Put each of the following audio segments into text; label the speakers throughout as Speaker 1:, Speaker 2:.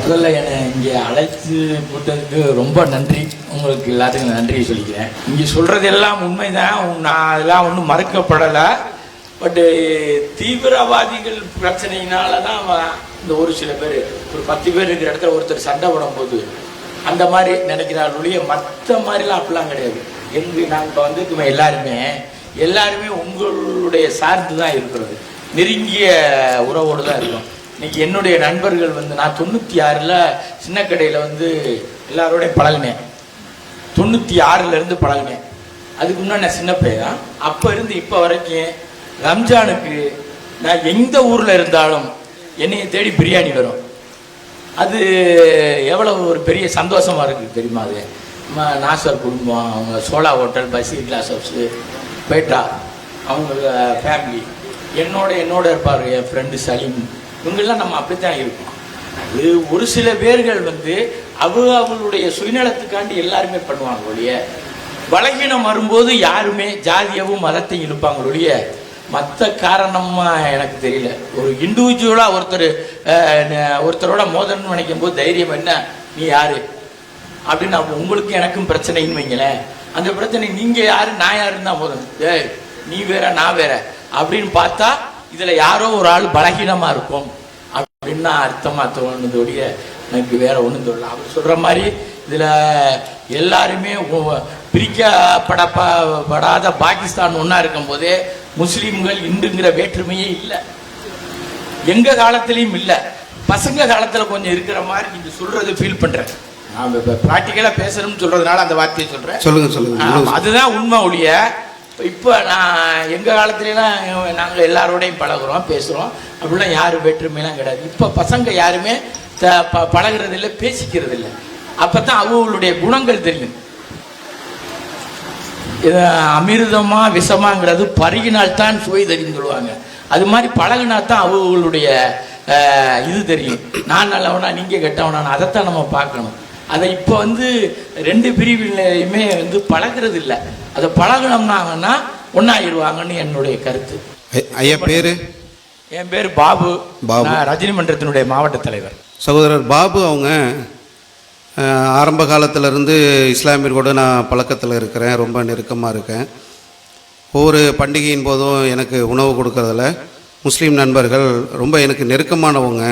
Speaker 1: முதல்ல என்னை இங்கே அழைத்து போட்டதுக்கு ரொம்ப நன்றி. உங்களுக்கு எல்லாத்துக்கும் நன்றியை சொல்லிக்கிறேன். இங்கே சொல்கிறது எல்லாம் உண்மைதான், நான் அதெல்லாம் ஒன்றும் மறுக்கப்படலை. பட்டு தீவிரவாதிகள் பிரச்சனையினால தான் இந்த ஒரு சில பேர், ஒரு 10 பேர் இருக்கிற இடத்துல ஒருத்தர் சண்டை போடும் போது அந்த மாதிரி நினைக்கிறாருடைய, மற்ற மாதிரிலாம் அப்படிலாம் கிடையாது. நாங்கள் வந்து எல்லாருமே உங்களுடைய சார்ந்து தான் இருக்கிறது, நெருங்கிய உறவோடு தான் இருக்கும். இன்னைக்கு என்னுடைய நண்பர்கள் வந்து, நான் 96ல் சின்ன கடையில் வந்து எல்லாரோடையும் பழகினேன். 96லேருந்து பழகினேன். அதுக்கு முன்னாடி நான் சின்ன பையன். அப்போ இருந்து இப்போ வரைக்கும் ரம்ஜானுக்கு நான் எந்த ஊரில் இருந்தாலும் என்னையை தேடி பிரியாணி வரும். அது எவ்வளவு ஒரு பெரிய சந்தோஷமாக இருக்குது தெரியுமா? அது நாசர் குடும்பம், அவங்க சோலா ஹோட்டல், பசீர் கிளாஸ் ஹவுஸு, பேட்டா, அவங்க ஃபேமிலி என்னோட இருப்பார். என் ஃப்ரெண்டு சலீம், இவங்கெல்லாம் நம்ம அப்படித்தான் இருக்கோம். அது ஒரு சில பேர்கள் வந்து அவங்களுடைய சுயநலத்துக்காண்டி எல்லாருமே பண்ணுவாங்க ஒழிய, பலகீனம் வரும்போது யாருமே ஜாதியவும் மதத்தையும் இழுப்பாங்க ஒழிய, மற்ற காரணமாக எனக்கு தெரியல. ஒரு இண்டிவிஜுவலாக ஒருத்தரோட மோதல்னு நினைக்கும் போது தைரியம் என்ன, நீ யாரு அப்படின்னு. அப்போ உங்களுக்கு எனக்கும் பிரச்சனைன்னு வைங்களேன், அந்த பிரச்சனை நீங்கள் யாரு நான் யாருன்னு தான் போதும். நீ வேற நான் வேற அப்படின்னு பார்த்தா இதில் யாரோ ஒரு ஆள் பலகீனமாக இருக்கும் அப்படின்னு அர்த்தமாக தோணுதோடைய எனக்கு வேற ஒன்றும் தோணல. அவர் சொல்கிற மாதிரி இதில் எல்லாருமே பிரிக்கப்படாத பாகிஸ்தான் ஒன்றா இருக்கும் போதே முஸ்லீம்கள் இந்துங்கிற வேற்றுமையே இல்லை, எங்கள் காலத்திலையும் இல்லை. பசங்க காலத்தில் கொஞ்சம் இருக்கிற மாதிரி நீங்கள் சொல்கிறது ஃபீல் பண்ணுறேன். நான் இப்போ ப்ராக்டிக்கலாக பேசணும்னு சொல்கிறதுனால அந்த வார்த்தையை சொல்கிறேன். சொல்லுங்கள். அதுதான் உண்மை ஒழிய, இப்போ நான் எங்கள் காலத்துலலாம் நாங்கள் எல்லாரோடையும் பழகுறோம், பேசுகிறோம், அப்படிலாம் யாரும் வேற்றுமையெல்லாம் கிடையாது. இப்போ பசங்க யாருமே பழகிறதில்லை, பேசிக்கிறது இல்லை. அப்போ தான் அவங்களுடைய குணங்கள் தெரியும். அமிர்தமா விஷமாங்கிறது பருகினால்தான் சுவை தெரியும் சொல்லுவாங்க. அது மாதிரி பழகினா தான் அவங்களுடைய இது தெரியும். நான் நல்லவனா நீங்கள் கெட்டவனா, அதைத்தான் நம்ம பார்க்கணும். அதை இப்போ வந்து 2 பிரிவிலையுமே வந்து பழகிறது இல்லை. அதை பழகினோம்னாங்கன்னா ஒன்றாயிருவாங்கன்னு என்னுடைய கருத்து.
Speaker 2: ஐயா பேரு?
Speaker 1: என் பேர் பாபு. ரஜினி மன்றத்தினுடைய மாவட்ட தலைவர்.
Speaker 2: சகோதரர் பாபு அவங்க ஆரம்ப காலத்திலேருந்து இஸ்லாமியர்களோடு நான் பழக்கத்தில் இருக்கிறேன், ரொம்ப நெருக்கமாக இருக்கேன். ஒவ்வொரு பண்டிகையின் போதும் எனக்கு உணவு கொடுக்கறதில் முஸ்லீம் நண்பர்கள் ரொம்ப எனக்கு நெருக்கமானவங்க.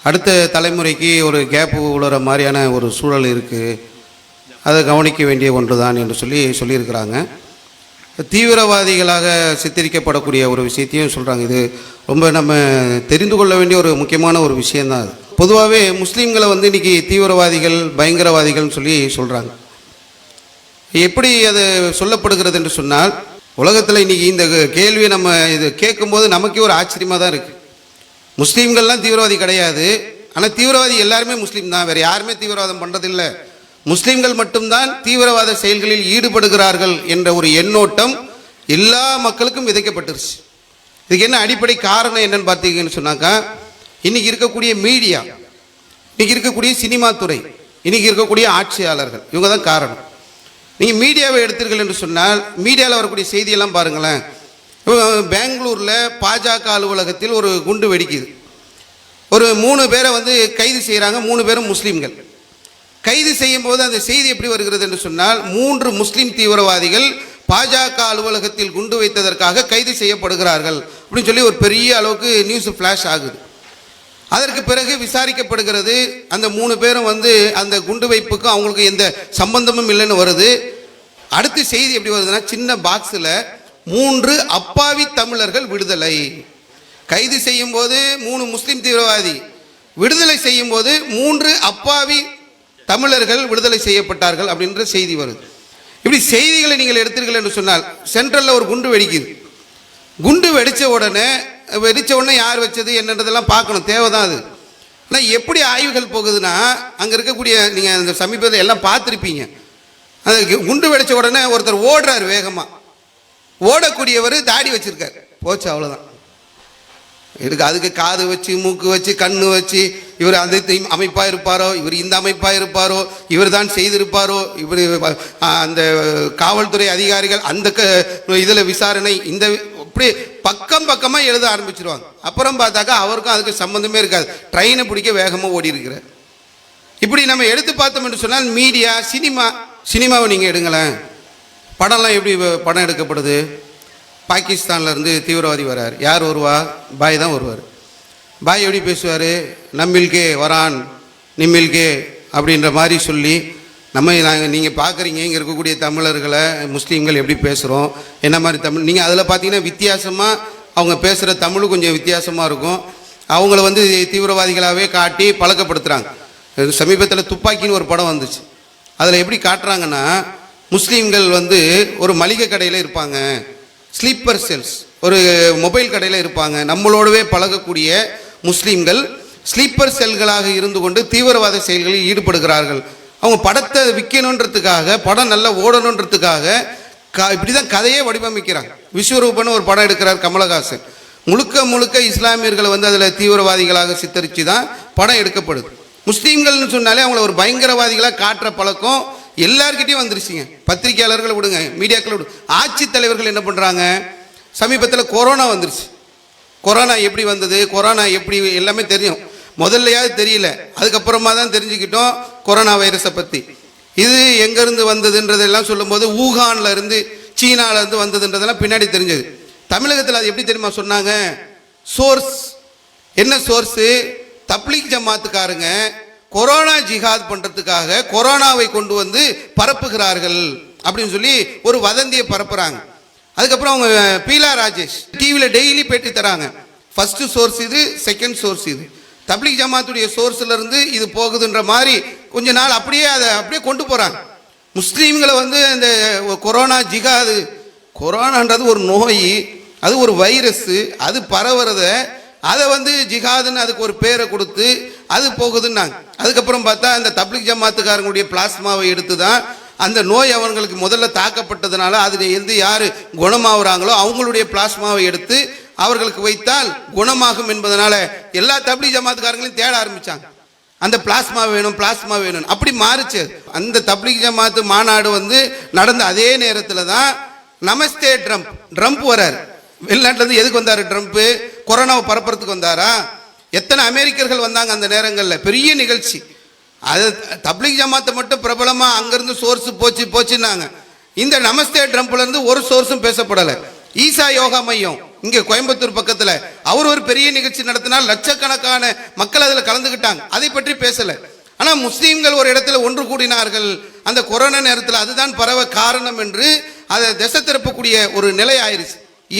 Speaker 2: அடுத்த தலைமுறைக்கு ஒரு கேப்பு உழுற மாதிரியான ஒரு சூழல் இருக்குது, அதை கவனிக்க வேண்டிய ஒன்று தான் என்று சொல்லியிருக்கிறாங்க. தீவிரவாதிகளாக சித்தரிக்கப்படக்கூடிய ஒரு விஷயத்தையும் சொல்கிறாங்க. இது ரொம்ப நம்ம தெரிந்து கொள்ள வேண்டிய ஒரு முக்கியமான ஒரு விஷயந்தான். அது பொதுவாகவே முஸ்லீம்களை வந்து இன்றைக்கி தீவிரவாதிகள், பயங்கரவாதிகள்னு சொல்கிறாங்க. எப்படி அது சொல்லப்படுகிறது என்று சொன்னால், உலகத்தில் இன்றைக்கி இந்த கேள்வியை நம்ம இது கேட்கும்போது நமக்கே ஒரு ஆச்சரியமாக தான் இருக்குது. முஸ்லீம்கள்லாம் தீவிரவாதி கிடையாது, ஆனால் தீவிரவாதி எல்லாருமே முஸ்லீம் தான், வேறு யாருமே தீவிரவாதம் பண்ணுறதில்லை, முஸ்லீம்கள் மட்டும்தான் தீவிரவாத செயல்களில் ஈடுபடுகிறார்கள் என்ற ஒரு எண்ணோட்டம் எல்லா மக்களுக்கும் விதைக்கப்பட்டுருச்சு. இதுக்கு என்ன அடிப்படை காரணம் என்னன்னு பார்த்தீங்கன்னு சொன்னாக்கா, இன்றைக்கி இருக்கக்கூடிய மீடியா, இன்றைக்கி இருக்கக்கூடிய சினிமா துறை, இன்றைக்கி இருக்கக்கூடிய ஆட்சியாளர்கள், இவங்க தான் காரணம். நீங்கள் மீடியாவை எடுத்தீர்கள் என்று சொன்னால், மீடியாவில் வரக்கூடிய செய்தியெல்லாம் பாருங்களேன். பெங்களூரில் பாஜக அலுவலகத்தில் ஒரு குண்டு வெடிக்குது. ஒரு 3 பேரை வந்து கைது செய்கிறாங்க. 3 பேரும் முஸ்லீம்கள். கைது செய்யும் போது அந்த செய்தி எப்படி வருகிறது என்று சொன்னால், 3 முஸ்லீம் தீவிரவாதிகள் பாஜக அலுவலகத்தில் குண்டு வைத்ததற்காக கைது செய்யப்படுகிறார்கள் அப்படின்னு சொல்லி ஒரு பெரிய அளவுக்கு நியூஸ் ஃப்ளாஷ் ஆகுது. அதற்கு பிறகு விசாரிக்கப்படுகிறது. அந்த 3 பேரும் வந்து அந்த குண்டு வைப்புக்கும் அவங்களுக்கு எந்த சம்பந்தமும் இல்லைன்னு வருது. அடுத்த செய்தி எப்படி வருதுன்னா, சின்ன பாக்ஸில் 3 அப்பாவி தமிழர்கள் விடுதலை. கைது செய்யும் போது 3 முஸ்லீம் தீவிரவாதி, விடுதலை செய்யும் போது 3 அப்பாவி தமிழர்கள் விடுதலை செய்யப்பட்டார்கள் அப்படின்ற செய்தி வருது. இப்படி செய்திகளை நீங்கள் எடுத்தீர்கள் என்று சொன்னால், சென்ட்ரலில் ஒரு குண்டு வெடிக்குது. குண்டு வெடித்த உடனே யார் வச்சது என்னன்றதெல்லாம் பார்க்கணும், தேவைதான் அது. ஆனால் எப்படி ஆய்வுகள் போகுதுன்னா, அங்கே இருக்கக்கூடிய நீங்கள் அந்த சமீபத்தில் எல்லாம் பார்த்துருப்பீங்க, அந்த குண்டு வெடித்த உடனே ஒருத்தர் ஓடுறார் வேகமாக. ஓடக்கூடியவர் தாடி வச்சிருக்கார், போச்சு அவ்வளோதான். அதுக்கு காது வச்சு, மூக்கு வச்சு, கண்ணு வச்சு, இவர் அந்த அமைப்பாக இருப்பாரோ, இவர் இந்த அமைப்பாக இருப்பாரோ, இவர் தான் செய்திருப்பாரோ, இவர் அந்த காவல்துறை அதிகாரிகள் அந்த இதில் விசாரணை, இந்த அப்படி பக்கம் பக்கமாக எழுத ஆரம்பிச்சிருவாங்க. அப்புறம் பார்த்தாக்கா அவருக்கும் அதுக்கு சம்மந்தமே இருக்காது, ட்ரெயினை பிடிக்க வேகமாக ஓடி இருக்கிறார். இப்படி நம்ம எடுத்து பார்த்தோம் என்று சொன்னால் மீடியா, சினிமாவை நீங்கள் எடுங்களேன். படம்லாம் எப்படி படம் எடுக்கப்படுது? பாகிஸ்தான்லேருந்து தீவிரவாதி வரார், யார் வருவா? பாய் தான் வருவார். பாய் எப்படி பேசுவார்? நம்மில்கே வரான் நிம்மில்கே அப்படின்ற மாதிரி சொல்லி நீங்கள் பார்க்குறீங்க இங்கே இருக்கக்கூடிய தமிழர்களை முஸ்லீம்கள் எப்படி பேசுகிறோம், என்ன மாதிரி தமிழ். நீங்கள் அதில் பார்த்தீங்கன்னா வித்தியாசமாக அவங்க பேசுகிற தமிழ் கொஞ்சம் வித்தியாசமாக இருக்கும். அவங்கள வந்து தீவிரவாதிகளாகவே காட்டி பழக்கப்படுத்துகிறாங்க. சமீபத்தில் துப்பாக்கின்னு ஒரு படம் வந்துச்சு. அதில் எப்படி காட்டுறாங்கன்னா, முஸ்லீம்கள் வந்து ஒரு மளிகை கடையில் இருப்பாங்க, ஸ்லீப்பர் செல்ஸ் ஒரு மொபைல் கடையில் இருப்பாங்க. நம்மளோடவே பழகக்கூடிய முஸ்லீம்கள் ஸ்லீப்பர் செல்களாக இருந்து கொண்டு தீவிரவாத செயல்களில் ஈடுபடுகிறார்கள். அவங்க படத்தை விற்கணுன்றதுக்காக, படம் நல்லா ஓடணுன்றதுக்காக இப்படி தான் கதையே வடிவமைக்கிறாங்க. விஸ்வரூபன்னு ஒரு படம் எடுக்கிறார் கமலஹாசன். முழுக்க முழுக்க இஸ்லாமியர்களை வந்து அதில் தீவிரவாதிகளாக சித்தரித்து தான் படம் எடுக்கப்படுது. முஸ்லீம்கள்னு சொன்னாலே அவங்கள ஒரு பயங்கரவாதிகளாக காட்டுற பழக்கம் எல்லார்கிட்டையும் வந்துருச்சுங்க. பத்திரிகையாளர்களை விடுங்க, மீடியாக்களை விடுங்க, ஆட்சி தலைவர்கள் என்ன பண்ணுறாங்க? சமீபத்தில் கொரோனா வந்துருச்சு. கொரோனா எப்படி வந்தது, கொரோனா எப்படி எல்லாமே தெரியும். முதல்லையாவது தெரியல, அதுக்கப்புறமா தான் தெரிஞ்சுக்கிட்டோம் கொரோனா வைரஸை பற்றி. இது எங்கேருந்து வந்ததுன்றதெல்லாம் சொல்லும்போது ஊகான்ல இருந்து சீனாவிலேருந்து வந்ததுன்றதெல்லாம் பின்னாடி தெரிஞ்சது. தமிழகத்தில் அது எப்படி தெரியுமா சொன்னாங்க? சோர்ஸ் என்ன சோர்ஸு? தப்லீக் ஜமாத்துக்காரங்க கொரோனா ஜிஹாத் பண்ணுறதுக்காக கொரோனாவை கொண்டு வந்து பரப்புகிறார்கள் அப்படின்னு சொல்லி ஒரு வதந்தியை பரப்புகிறாங்க. அதுக்கப்புறம் அவங்க பீலா ராஜேஷ் டிவியில் டெய்லி பேட்டி தராங்க. ஃபஸ்ட்டு சோர்ஸ் இது, செகண்ட் சோர்ஸ் இது. தப்லீக் ஜமாத்துடைய சோர்ஸ்லேருந்து இது போகுதுன்ற மாதிரி கொஞ்ச நாள் அப்படியே கொண்டு போகிறாங்க. முஸ்லீம்களை வந்து இந்த கொரோனா ஜிஹாது, கொரோனான்றது ஒரு நோய், அது ஒரு வைரஸ்ஸு, அது பரவுறத அதை வந்து ஜிஹாதுன்னு அதுக்கு ஒரு பேரை கொடுத்து அது போகுதுன்னாங்க. அதுக்கப்புறம் பார்த்தா இந்த தப்லீக் ஜமாத்துக்காரங்களுடைய பிளாஸ்மாவை எடுத்து தான் அந்த நோய் அவங்களுக்கு முதல்ல தாக்கப்பட்டதுனால அதில் எந்த யார் குணமாகறாங்களோ அவங்களுடைய பிளாஸ்மாவை எடுத்து அவர்களுக்கு வைத்தால் குணமாகும் என்பதனால எல்லா தப்லீக் ஜமாத்துக்காரங்களையும் தேட ஆரம்பித்தாங்க. அந்த பிளாஸ்மா வேணும், பிளாஸ்மா வேணும், அப்படி மாறுச்சு. அந்த தப்லீக் ஜமாத்து மாநாடு வந்து நடந்த அதே நேரத்தில் தான் நமஸ்தே ட்ரம்ப் வராரு. வெளிநாட்டிலேருந்து எதுக்கு வந்தார் ட்ரம்ப்பு? கொரோனாவை பரப்புறதுக்கு வந்தாரா? எத்தனை அமெரிக்கர்கள் வந்தாங்க அந்த நேரங்களில், பெரிய நிகழ்ச்சி. அது தப்லீக் ஜமாத்தை மட்டும் பிரபலமாக அங்கேருந்து சோர்ஸு போச்சுன்னாங்க. இந்த நமஸ்தே ட்ரம்ப்லேருந்து ஒரு சோர்ஸும் பேசப்படலை. ஈசா யோகா மையம் இங்கே கோயம்புத்தூர் பக்கத்தில் அவர் ஒரு பெரிய நிகழ்ச்சி நடத்தினால் லட்சக்கணக்கான மக்கள் அதில் கலந்துக்கிட்டாங்க, அதை பற்றி பேசலை. ஆனால் முஸ்லீம்கள் ஒரு இடத்துல ஒன்று கூடினார்கள் அந்த கொரோனா நேரத்தில், அதுதான் பரவ காரணம் என்று அதை திசை திருப்பக்கூடிய ஒரு நிலை ஆயிடுச்சு.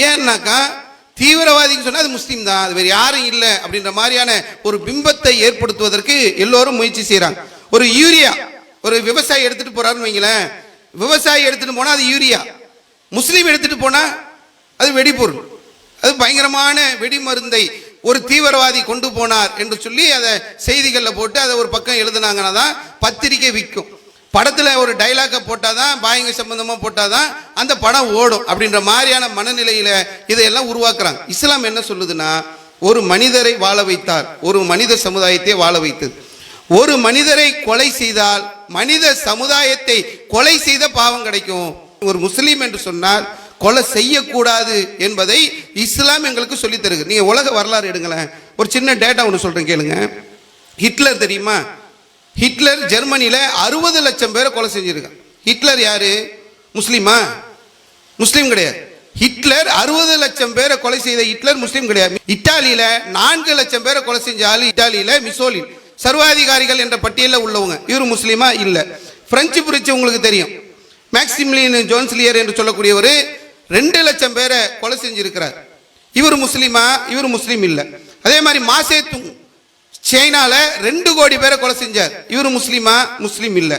Speaker 2: ஏன்னாக்கா தீவிரவாதின்னு சொன்னால் அது முஸ்லீம் தான், அது வேறு யாரும் இல்லை அப்படின்ற மாதிரியான ஒரு பிம்பத்தை ஏற்படுத்துவதற்கு எல்லோரும் முயற்சி செய்கிறாங்க. ஒரு யூரியா ஒரு விவசாயி எடுத்துகிட்டு போகிறாருன்னு வைங்களேன், விவசாயி எடுத்துகிட்டு போனால் அது யூரியா, முஸ்லீம் எடுத்துகிட்டு போனால் அது வெடிபொருள், அது பயங்கரமான வெடிமருந்தை ஒரு தீவிரவாதி கொண்டு போனார் என்று சொல்லி அதை செய்திகளில் போட்டு அதை ஒரு பக்கம் எழுதுனாங்கன்னா தான் பத்திரிக்கை விற்கும். படத்தில் ஒரு டைலாக்கை போட்டால் தான், பாயங்க சம்பந்தமாக போட்டால் தான் அந்த படம் ஓடும் அப்படின்ற மாதிரியான மனநிலையில் இதையெல்லாம் உருவாக்குறாங்க. இஸ்லாம் என்ன சொல்லுதுன்னா, ஒரு மனிதரை வாழ வைத்தார், ஒரு மனித சமுதாயத்தை வாழ வைத்தது. ஒரு மனிதரை கொலை செய்தால் மனித சமுதாயத்தை கொலை செய்த பாவம் கிடைக்கும். ஒரு முஸ்லீம் என்று சொன்னால் கொலை செய்யக்கூடாது என்பதை இஸ்லாம் எங்களுக்கு சொல்லி தருது. நீங்கள் உலக வரலாறு எடுங்களேன், ஒரு சின்ன டேட்டா ஒன்று சொல்கிறேன் கேளுங்க. ஹிட்லர் தெரியுமா? ஹிட்லர் ஜெர்மனியில் 60 லட்சம் பேரை கொலை செஞ்சிருக்கான். ஹிட்லர் யாரு? முஸ்லீமா? முஸ்லீம் கிடையாது. ஹிட்லர் 60 லட்சம் பேரை கொலை செய்த ஹிட்லர் முஸ்லீம் கிடையாது. இத்தாலியில் 4 லட்சம் பேரை கொலை செஞ்ச ஆளு இத்தாலியில் மிசோலின், சர்வாதிகாரிகள் என்ற பட்டியலில் உள்ளவங்க. இவர் முஸ்லீமா? இல்லை. பிரெஞ்சு புரட்சி உங்களுக்கு தெரியும், மேக்சிமிலியன் ஜோன்ஸ்லியர் என்று சொல்லக்கூடியவர் 2 லட்சம் பேரை கொலை செஞ்சிருக்கிறார். இவர் முஸ்லீமா? இவர் முஸ்லீம் இல்லை. அதே மாதிரி மாசேத்துங் சைனால 2 கோடி பேரை கொலை செஞ்சார். இவர் முஸ்லீமா? முஸ்லீம் இல்லை.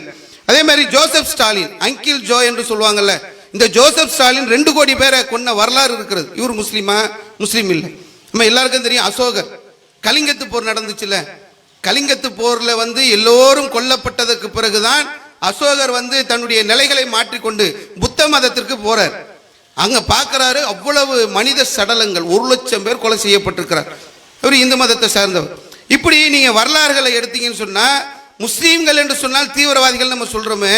Speaker 2: அதே மாதிரி ஜோசப் ஸ்டாலின், அங்கிள் ஜோ என்று சொல்லுவாங்கல்ல, இந்த ஜோசப் ஸ்டாலின் 2 கோடி பேரை கொன்ன வரலாறு இருக்கிறது. இவர் முஸ்லீமா? முஸ்லீம் இல்லை. நம்ம எல்லாருக்கும் தெரியும் அசோகர், கலிங்கத்து போர் நடந்துச்சுல, கலிங்கத்து போர்ல வந்து எல்லோரும் கொல்லப்பட்டதற்கு பிறகுதான் அசோகர் வந்து தன்னுடைய நிலைகளை மாற்றிக்கொண்டு புத்த மதத்திற்கு போறார். அங்க பார்க்கிறாரு அவ்வளவு மனித சடலங்கள், 1 லட்சம் பேர் கொலை செய்யப்பட்டிருக்கிறார். அவர் இந்து மதத்தை சார்ந்தவர். இப்படி நீங்க வரலாறுகளை எடுத்தீங்கன்னு சொன்னா, முஸ்லீம்கள் என்று சொன்னால் தீவிரவாதிகள் நம்ம சொல்றோமே,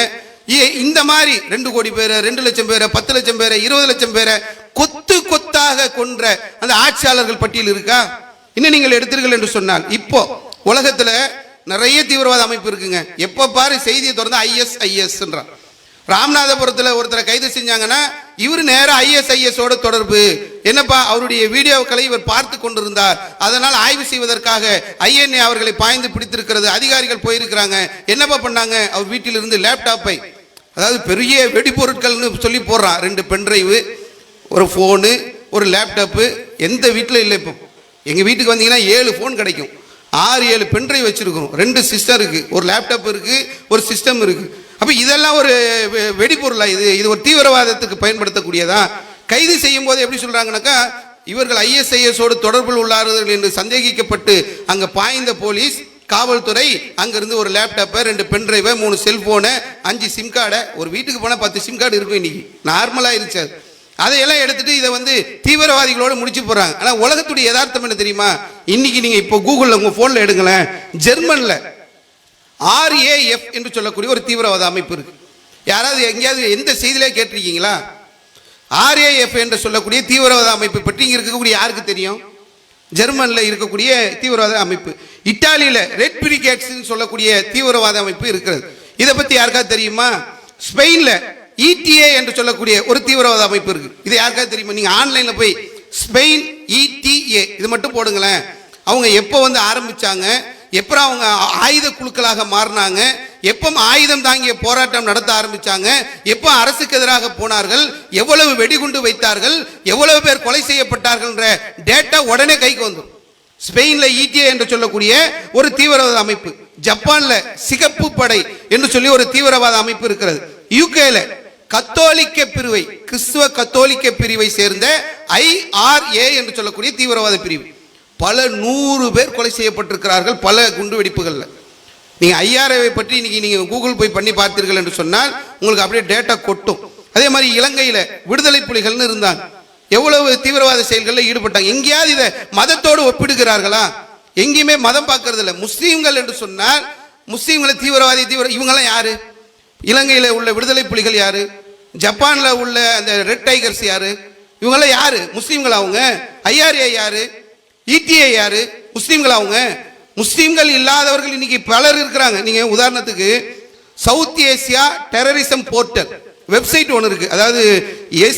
Speaker 2: இந்த மாதிரி 2 கோடி பேரை, 2 லட்சம் பேரை, 10 லட்சம் பேரை, 20 லட்சம் பேரை கொத்து கொத்தாக கொன்ற அந்த ஆட்சியாளர்கள் பட்டியல் இருக்கா? இன்னும் நீங்கள் எடுத்தீர்கள் என்று சொன்னால், இப்போ உலகத்துல நிறைய தீவிரவாத அமைப்பு இருக்குங்க. எப்ப பாரு செய்தியை தொடர்ந்து ISISன்றான். ராமநாதபுரத்தில் ஒருத்தரை கைது செஞ்சாங்கன்னா இவர் நேரம் ISISோட தொடர்பு. என்னப்பா, அவருடைய வீடியோக்களை இவர் பார்த்து கொண்டிருந்தார், அதனால் ஆய்வு செய்வதற்காக INA அவர்களை பாய்ந்து பிடித்திருக்கிறது. அதிகாரிகள் போயிருக்கிறாங்க. என்னப்பா பண்ணாங்க? அவர் வீட்டிலிருந்து லேப்டாப்பை, அதாவது பெரிய வெடிப்பொருட்கள்னு சொல்லி போடுறான். 2 பென்ட்ரைவு, ஒரு ஃபோனு, ஒரு லேப்டாப்பு. எந்த வீட்டில் இல்லை. இப்போ எங்கள் வீட்டுக்கு வந்தீங்கன்னா 7 ஃபோன் கிடைக்கும், 6-7 பென்ட்ரைவ் வச்சிருக்கோம், 2 சிஸ்டம் இருக்கு, ஒரு லேப்டாப் இருக்கு, ஒரு சிஸ்டம் இருக்கு. அப்ப இதெல்லாம் ஒரு வெடிபொருளா? இது ஒரு தீவிரவாதத்துக்கு பயன்படுத்தக்கூடியதா? கைது செய்யும் போது எப்படி சொல்றாங்கன்னாக்கா, இவர்கள் ISISோடு தொடர்பில் உள்ளார்கள் என்று சந்தேகிக்கப்பட்டு அங்க பாய்ந்த போலீஸ், காவல்துறை அங்கிருந்து ஒரு லேப்டாப்பை, 2 பென்ட்ரைவை, 3 செல்போனை, 5 சிம் கார்டை, ஒரு வீட்டுக்கு போனால் 10 சிம் கார்டு இருக்கும். இன்னைக்கு நார்மலா இருந்துச்சு. அதையெல்லாம் எடுத்துட்டு இதை தீவிரவாதிகளோடு முடிச்சு போறாங்க. ஆனா உலகத்துடைய யதார்த்தம் என்ன தெரியுமா? இன்னைக்கு நீங்க இப்போ கூகுள்ல உங்க போன்ல எடுங்களேன், ஜெர்மன்ல RAF என்று சொல்லக்கூடிய ஒரு தீவிரவாத அமைப்பு இருக்கு. யாராவது எங்கேயாவது எந்த செய்தியிலே கேட்டிருக்கீங்களா? RAF என்று சொல்லக்கூடிய தீவிரவாத அமைப்பு பற்றி இங்க இருக்கக்கூடிய யாருக்கு தெரியும்? ஜெர்மன்ல இருக்கக்கூடிய தீவிரவாத அமைப்பு. இத்தாலியில ரெட் பிரிகேட்ஸ் சொல்லக்கூடிய தீவிரவாத அமைப்பு இருக்கிறது. இதை பத்தி யாருக்காவது தெரியுமா? ஸ்பெயின்ல ETA என்று சொல்லக்கூடிய ஒரு தீவிரவாத அமைப்பு இருக்கு. இது யாருக்காவது தெரியுமா? நீங்க ஆன்லைன்ல போய் ஸ்பெயின் ETA இது மட்டும் போடுங்களேன். அவங்க எப்போ ஆரம்பிச்சாங்க, எப்ப அவங்க ஆயுத குழுக்களாக மாறினாங்க, எப்ப ஆயுதம் தாங்கிய போராட்டம் நடத்த ஆரம்பிச்சாங்க, எப்ப அரசுக்கு எதிராக போனார்கள், எவ்வளவு வெடிகுண்டு வைத்தார்கள், எவ்வளவு பேர் கொலை செய்யப்பட்டார்கள் என்ற டேட்டா உடனே கைக்கு வந்துடும். ஸ்பெயின்ல ETA என்று சொல்லக்கூடிய ஒரு தீவிரவாத அமைப்பு, ஜப்பான்ல சிகப்பு படை என்று சொல்லி ஒரு தீவிரவாத அமைப்பு இருக்கிறது, யூகேல கத்தோலிக்க பிரிவை, கிறிஸ்துவ கத்தோலிக்க பிரிவை சேர்ந்த IRA என்று சொல்லக்கூடிய தீவிரவாத பிரிவு. பல 100 பேர் கொலை செய்யப்பட்டிருக்கிறார்கள் பல குண்டு வெடிப்புகள்ல. நீங்க IRA பற்றி இன்னைக்கு நீங்க கூகுள் போய் பண்ணி பார்த்தீர்கள் என்று சொன்னால் உங்களுக்கு அப்படியே டேட்டா கொட்டும். அதே மாதிரி இலங்கையில விடுதலை புலிகள்னு இருந்தாங்க, எவ்வளவு தீவிரவாத செயல்களில் ஈடுபட்டாங்க. எங்கேயாவது இதை மதத்தோடு ஒப்பிடுகிறார்களா? எங்கேயுமே மதம் பார்க்கறது இல்லை. முஸ்லீம்கள் என்று சொன்னால் முஸ்லீம்களை தீவிரவாதி இவங்கெல்லாம் யாரு? இலங்கையில் உள்ள விடுதலை புலிகள் யாரு? ஜப்பான்ல உள்ள அந்த ரெட் டைகர்ஸ் யாரு? இவங்கெல்லாம் யாரு? முஸ்லீம்கள். அவங்க IRA யாரு? ETA யாரு? முஸ்லீம்கள். அவங்க முஸ்லீம்கள் இல்லாதவர்கள் இன்னைக்கு பலர் இருக்கிறாங்க. நீங்க உதாரணத்துக்கு south Asia terrorism portal website ஒன்று இருக்கு, அதாவது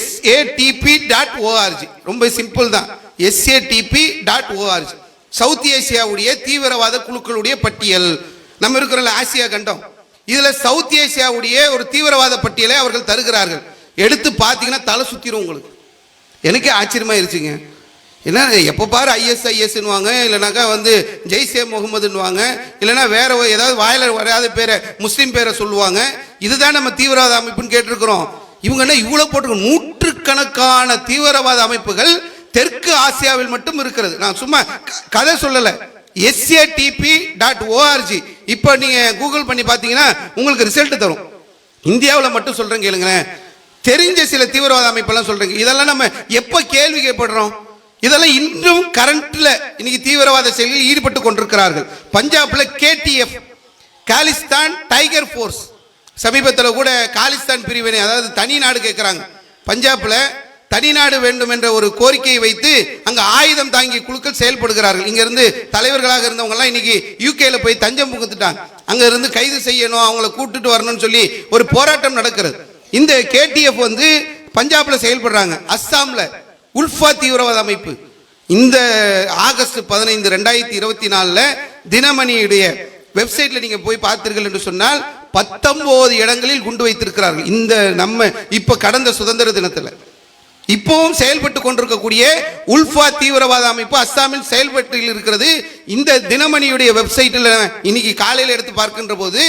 Speaker 2: SATP.org. ரொம்ப சிம்பிள் தான், SATP.org. சவுத் ஏசியாவுடைய தீவிரவாத குழுக்களுடைய பட்டியல். நம்ம இருக்கிற ஆசியா கண்டம், இதுல சவுத் ஏசியாவுடைய ஒரு தீவிரவாத பட்டியலை அவர்கள் தருகிறார்கள். எடுத்து பார்த்தீங்கன்னா தலை சுத்திரும் உங்களுக்கு. எனக்கே ஆச்சரியமா இருச்சுங்க. என்ன எப்போ பாரு ISISன்னுவாங்க, இல்லைனாக்கா ஜெய்ஷே முகமதுன்னுவாங்க, இல்லைனா வேற ஏதாவது வாயில வராத பேரை முஸ்லீம் பேரை சொல்லுவாங்க. இதுதான் நம்ம தீவிரவாத அமைப்புன்னு கேட்டிருக்கிறோம். இவங்க என்ன இவ்வளவு போட்டு நூற்றுக்கணக்கான தீவிரவாத அமைப்புகள் தெற்கு ஆசியாவில் மட்டும் இருக்கிறது. நான் சும்மா கதை சொல்லலை. SATP.org இப்போ நீங்க கூகுள் பண்ணி பார்த்தீங்கன்னா உங்களுக்கு ரிசல்ட் தரும். இந்தியாவில் மட்டும் சொல்றேன் கேளுங்களேன். தெரிஞ்ச சில தீவிரவாத அமைப்பெல்லாம் சொல்றேங்க. இதெல்லாம் நம்ம எப்ப கேள்வி கேட்படுறோம்? இதெல்லாம் இன்றும் கரண்ட்ல இன்னைக்கு தீவிரவாத செயல்களில் ஈடுபட்டு கொண்டிருக்கிறார்கள். பஞ்சாப்ல KTF காலிஸ்தான் டைகர் ஃபோர்ஸ், சமீபத்தில் கூட காலிஸ்தான் பிரிவினை, அதாவது தனி நாடு கேட்கிறாங்க. பஞ்சாப்ல தனி நாடு வேண்டும் என்ற ஒரு கோரிக்கையை வைத்து அங்க ஆயுதம் தாங்கி குழுக்கள் செயல்படுகிறார்கள். இங்க இருந்து தலைவர்களாக இருந்தவங்க எல்லாம் இன்னைக்கு UKல போய் தஞ்சம் புகுந்துட்டாங்க. அங்க இருந்து கைது செய்யணும், அவங்கள கூட்டிட்டு வரணும்னு சொல்லி ஒரு போராட்டம் நடக்கிறது. இந்த KTF பஞ்சாப்ல செயல்படுறாங்க. அஸ்ஸாம்ல உல்ஃபா தீவிரவாத அமைப்பு இந்த ஆகஸ்ட் 15, 2024 தினமணியுடைய வெப்சைட்ல நீங்க போய் பார்த்தீர்கள் என்று சொன்னால் 19 இடங்களில் குண்டு வைத்திருக்கிறார்கள். இந்த நம்ம இப்ப கடந்த சுதந்திர தினத்துல இப்பவும் செயல்பட்டு கொண்டிருக்கக்கூடிய உல்ஃபா தீவிரவாத அமைப்பு அஸ்ஸாமில் செயல்பட்டு இருக்கிறது. இந்த தினமணியுடைய வெப்சைட்டில் இன்னைக்கு காலையில் எடுத்து பார்க்கின்ற போது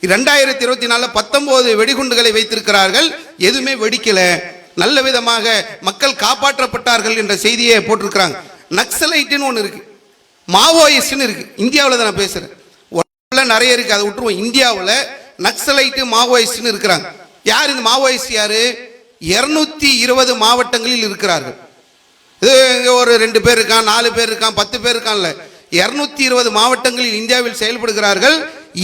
Speaker 2: 2024 19 வெடிகுண்டுகளை வைத்திருக்கிறார்கள். எதுவுமே வெடிக்கல, நல்ல விதமாக மக்கள் காப்பாற்றப்பட்டார்கள் என்ற செய்தியை போட்டிருக்கிறாங்க. நக்சலைட்னு ஒன்று இருக்கு, மாவோயிஸ்ட்னு இருக்கு. இந்தியாவில் தான் நான் பேசுறேன், நிறைய இருக்கு, அதை விட்டுருவோம். இந்தியாவில் நக்சலைட்டு மாவோயிஸ்ட்னு இருக்கிறாங்க. யார் இந்த மாவோயிஸ்ட்? யாரு? 220 மாவட்டங்களில் இருக்கிறார்கள். இது ஒரு 2 பேர் இருக்கான், 4 பேர் இருக்கான், 10 பேர் இருக்கான்ல, 220 மாவட்டங்களில் இந்தியாவில் செயல்படுகிறார்கள்.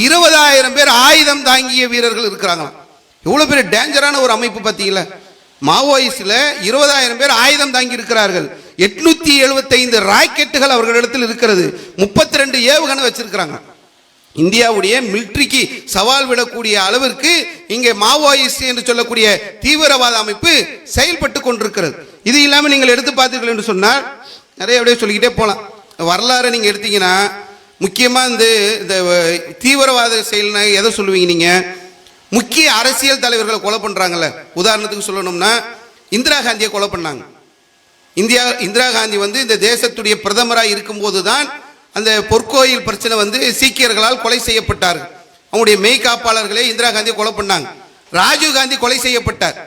Speaker 2: 20,000 பேர் ஆயுதம் தாங்கிய வீரர்கள் இருக்கிறாங்களாம். எவ்வளோ பெரிய டேஞ்சரான ஒரு அமைப்பு பார்த்தீங்களா? மாவோயிஸ்ட்ல 20,000 பேர் ஆயுதம் தாங்கி இருக்கிறார்கள். 875 ராக்கெட்டுகள் அவர்களிடத்தில் இருக்கிறது. 32 ஏவுகணை வச்சிருக்கிறாங்க. இந்தியாவுடைய மிலிட்ரிக்கு சவால் விடக்கூடிய அளவிற்கு இங்கே மாவோயிஸ்ட் என்று சொல்லக்கூடிய தீவிரவாத அமைப்பு செயல்பட்டு கொண்டிருக்கிறது. இது இல்லாமல் நீங்கள் எடுத்து பார்த்தீர்கள் என்று சொன்னால் நிறைய அப்படியே சொல்லிக்கிட்டே போகலாம். வரலாறு நீங்கள் எடுத்தீங்கன்னா முக்கியமாக இந்த தீவிரவாத செயல்னா எதை சொல்லுவீங்க நீங்கள்? முக்கிய அரசியல் தலைவர்களை கொலை பண்ணுறாங்கல்ல. உதாரணத்துக்கு சொல்லணும்னா இந்திரா காந்தியை கொலை பண்ணாங்க. இந்திரா காந்தி வந்து இந்த தேசத்துடைய பிரதமராக இருக்கும்போது தான் அந்த பொற்கோயில் பிரச்சனை வந்து சீக்கியர்களால் கொலை செய்யப்பட்டார்கள். அவங்களுடைய மெய் காப்பாளர்களே இந்திரா காந்தியை கொலை பண்ணாங்க. ராஜீவ் காந்தி கொலை செய்யப்பட்டார்.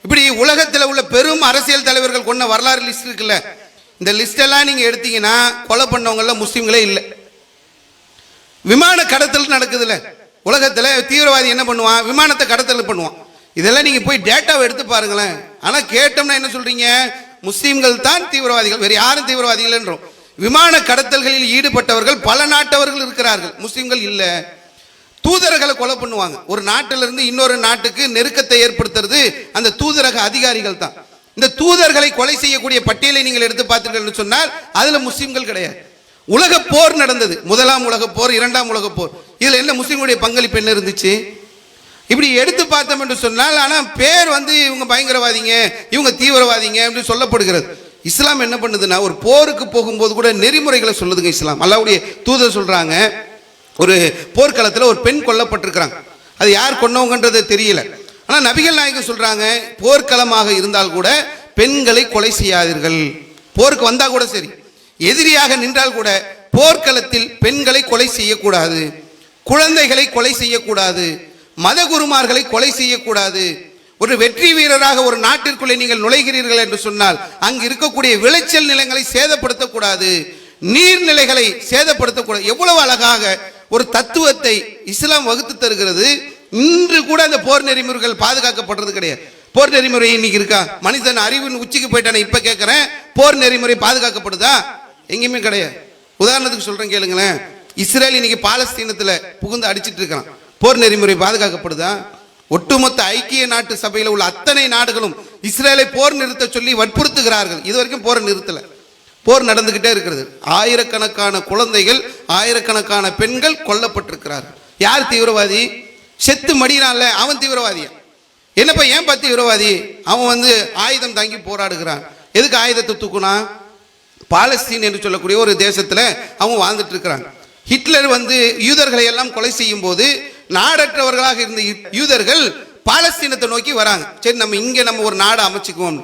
Speaker 2: இப்படி உலகத்தில் உள்ள பெரும் அரசியல் தலைவர்கள் கொண்ட வரலாறு லிஸ்ட் இருக்குல்ல, இந்த லிஸ்ட் எல்லாம் நீங்க எடுத்தீங்கன்னா கொலை பண்ணவங்கள முஸ்லீம்களே இல்லை. விமான கடத்தல் நடக்குதுல்ல உலகத்தில், தீவிரவாதி என்ன பண்ணுவான்? விமானத்தை கடத்தல் பண்ணுவான். இதெல்லாம் நீங்க போய் டேட்டாவை எடுத்து பாருங்களேன். ஆனா கேட்டோம்னா என்ன சொல்றீங்க? முஸ்லீம்கள் தான் தீவிரவாதிகள், வேறு யாரும் தீவிரவாதிகள் என்றோம். விமான கடத்தல்களில் ஈடுபட்டவர்கள் பல நாட்டவர்கள் இருக்கிறார்கள், முஸ்லீம்கள் இல்லை. தூதர்களை கொலை பண்ணுவாங்க. ஒரு நாட்டிலிருந்து இன்னொரு நாட்டுக்கு நெருக்கத்தை ஏற்படுத்துறது அந்த தூதரக அதிகாரிகள் தான். இந்த தூதர்களை கொலை செய்யக்கூடிய பட்டியலை நீங்கள் எடுத்து பார்த்தீர்கள் சொன்னால் அதுல முஸ்லீம்கள் கிடையாது. உலக போர் நடந்தது, முதலாம் உலக போர், இரண்டாம் உலக போர். இதுல என்ன முஸ்லீம்களுடைய பங்களிப்பு என்ன இருந்துச்சு? இப்படி எடுத்து பார்த்தோம் என்று சொன்னால், ஆனா பேர் வந்து இவங்க பயங்கரவாதிங்க, இவங்க தீவிரவாதிங்க என்று சொல்லப்படுகிறது. இஸ்லாம் என்ன பண்ணுதுன்னா, ஒரு போருக்கு போகும்போது கூட நெறிமுறைகளை சொல்லுதுங்க இஸ்லாம். அல்லாஹ்வுடைய தூதர் சொல்றாங்க, ஒரு போர்க்களத்தில் ஒரு பெண் கொல்லப்பட்டிருக்கிறாங்க. அது யார் கொன்னவங்கன்றது தெரியல. ஆனா நபிகள் நாயகம் சொல்றாங்க, போர்க்களமாக இருந்தால் கூட பெண்களை கொலை செய்யாதீர்கள். போருக்கு வந்தா கூட சரி, எதிரியாக நின்றால் கூட போர்க்களத்தில் பெண்களை கொலை செய்யக்கூடாது, குழந்தைகளை கொலை செய்யக்கூடாது, மதகுருமார்களை கொலை செய்யக்கூடாது. ஒரு வெற்றி வீரராக ஒரு நாட்டிற்குள்ளே நீங்கள் நுழைகிறீர்கள் என்று சொன்னால் அங்கு இருக்கக்கூடிய விளைச்சல் நிலங்களை சேதப்படுத்தக்கூடாது, நீர்நிலைகளை சேதப்படுத்தக்கூடாது. எவ்வளவு அழகாக ஒரு தத்துவத்தை இஸ்லாம் வகுத்து தருகிறது. இன்று கூட அந்த போர் நெறிமுறைகள் பாதுகாக்கப்படுறது கிடையாது. போர் நெறிமுறை இன்னைக்கு இருக்கா? மனிதன் அறிவின் உச்சிக்கு போயிட்டானே. இப்ப கேட்கிறேன், போர் நெறிமுறை பாதுகாக்கப்படுதா? எங்கேயுமே கிடையாது. உதாரணத்துக்கு சொல்றேன் கேளுங்களேன், இஸ்ரேல் இன்னைக்கு பாலஸ்தீனத்துல புகுந்து அடிச்சிட்டு இருக்கான். போர் நெறிமுறை பாதுகாக்கப்படுதா? ஒட்டுமொத்த ஐக்கிய நாட்டு சபையில் உள்ள அத்தனை நாடுகளும் இஸ்ரேலை போர் நிறுத்த சொல்லி வற்புறுத்துகிறார்கள். இதுவரைக்கும் போரை நிறுத்தல. போர் நடந்துகிட்டே இருக்கிறது. ஆயிரக்கணக்கான குழந்தைகள், ஆயிரக்கணக்கான பெண்கள் கொல்லப்பட்டிருக்கிறார்கள். யார் தீவிரவாதி? செத்து மடியினால அவன் தீவிரவாதியா? என்னப்பா ஏன் தீவிரவாதி? அவன் வந்து ஆயுதம் தாங்கி போராடுகிறான். எதுக்கு ஆயுதத்தை தூக்குனா? பாலஸ்தீன் என்று சொல்லக்கூடிய ஒரு தேசத்துல அவங்க வாழ்ந்துட்டு இருக்கிறாங்க. ஹிட்லர் வந்து யூதர்களை எல்லாம் கொலை செய்யும் போது நாடற்றவர்களாக இருந்த யூதர்கள் பாலஸ்தீனத்தை நோக்கி வராங்க. சரி, நம்ம ஒரு நாடு அமைச்சுக்குவோம்.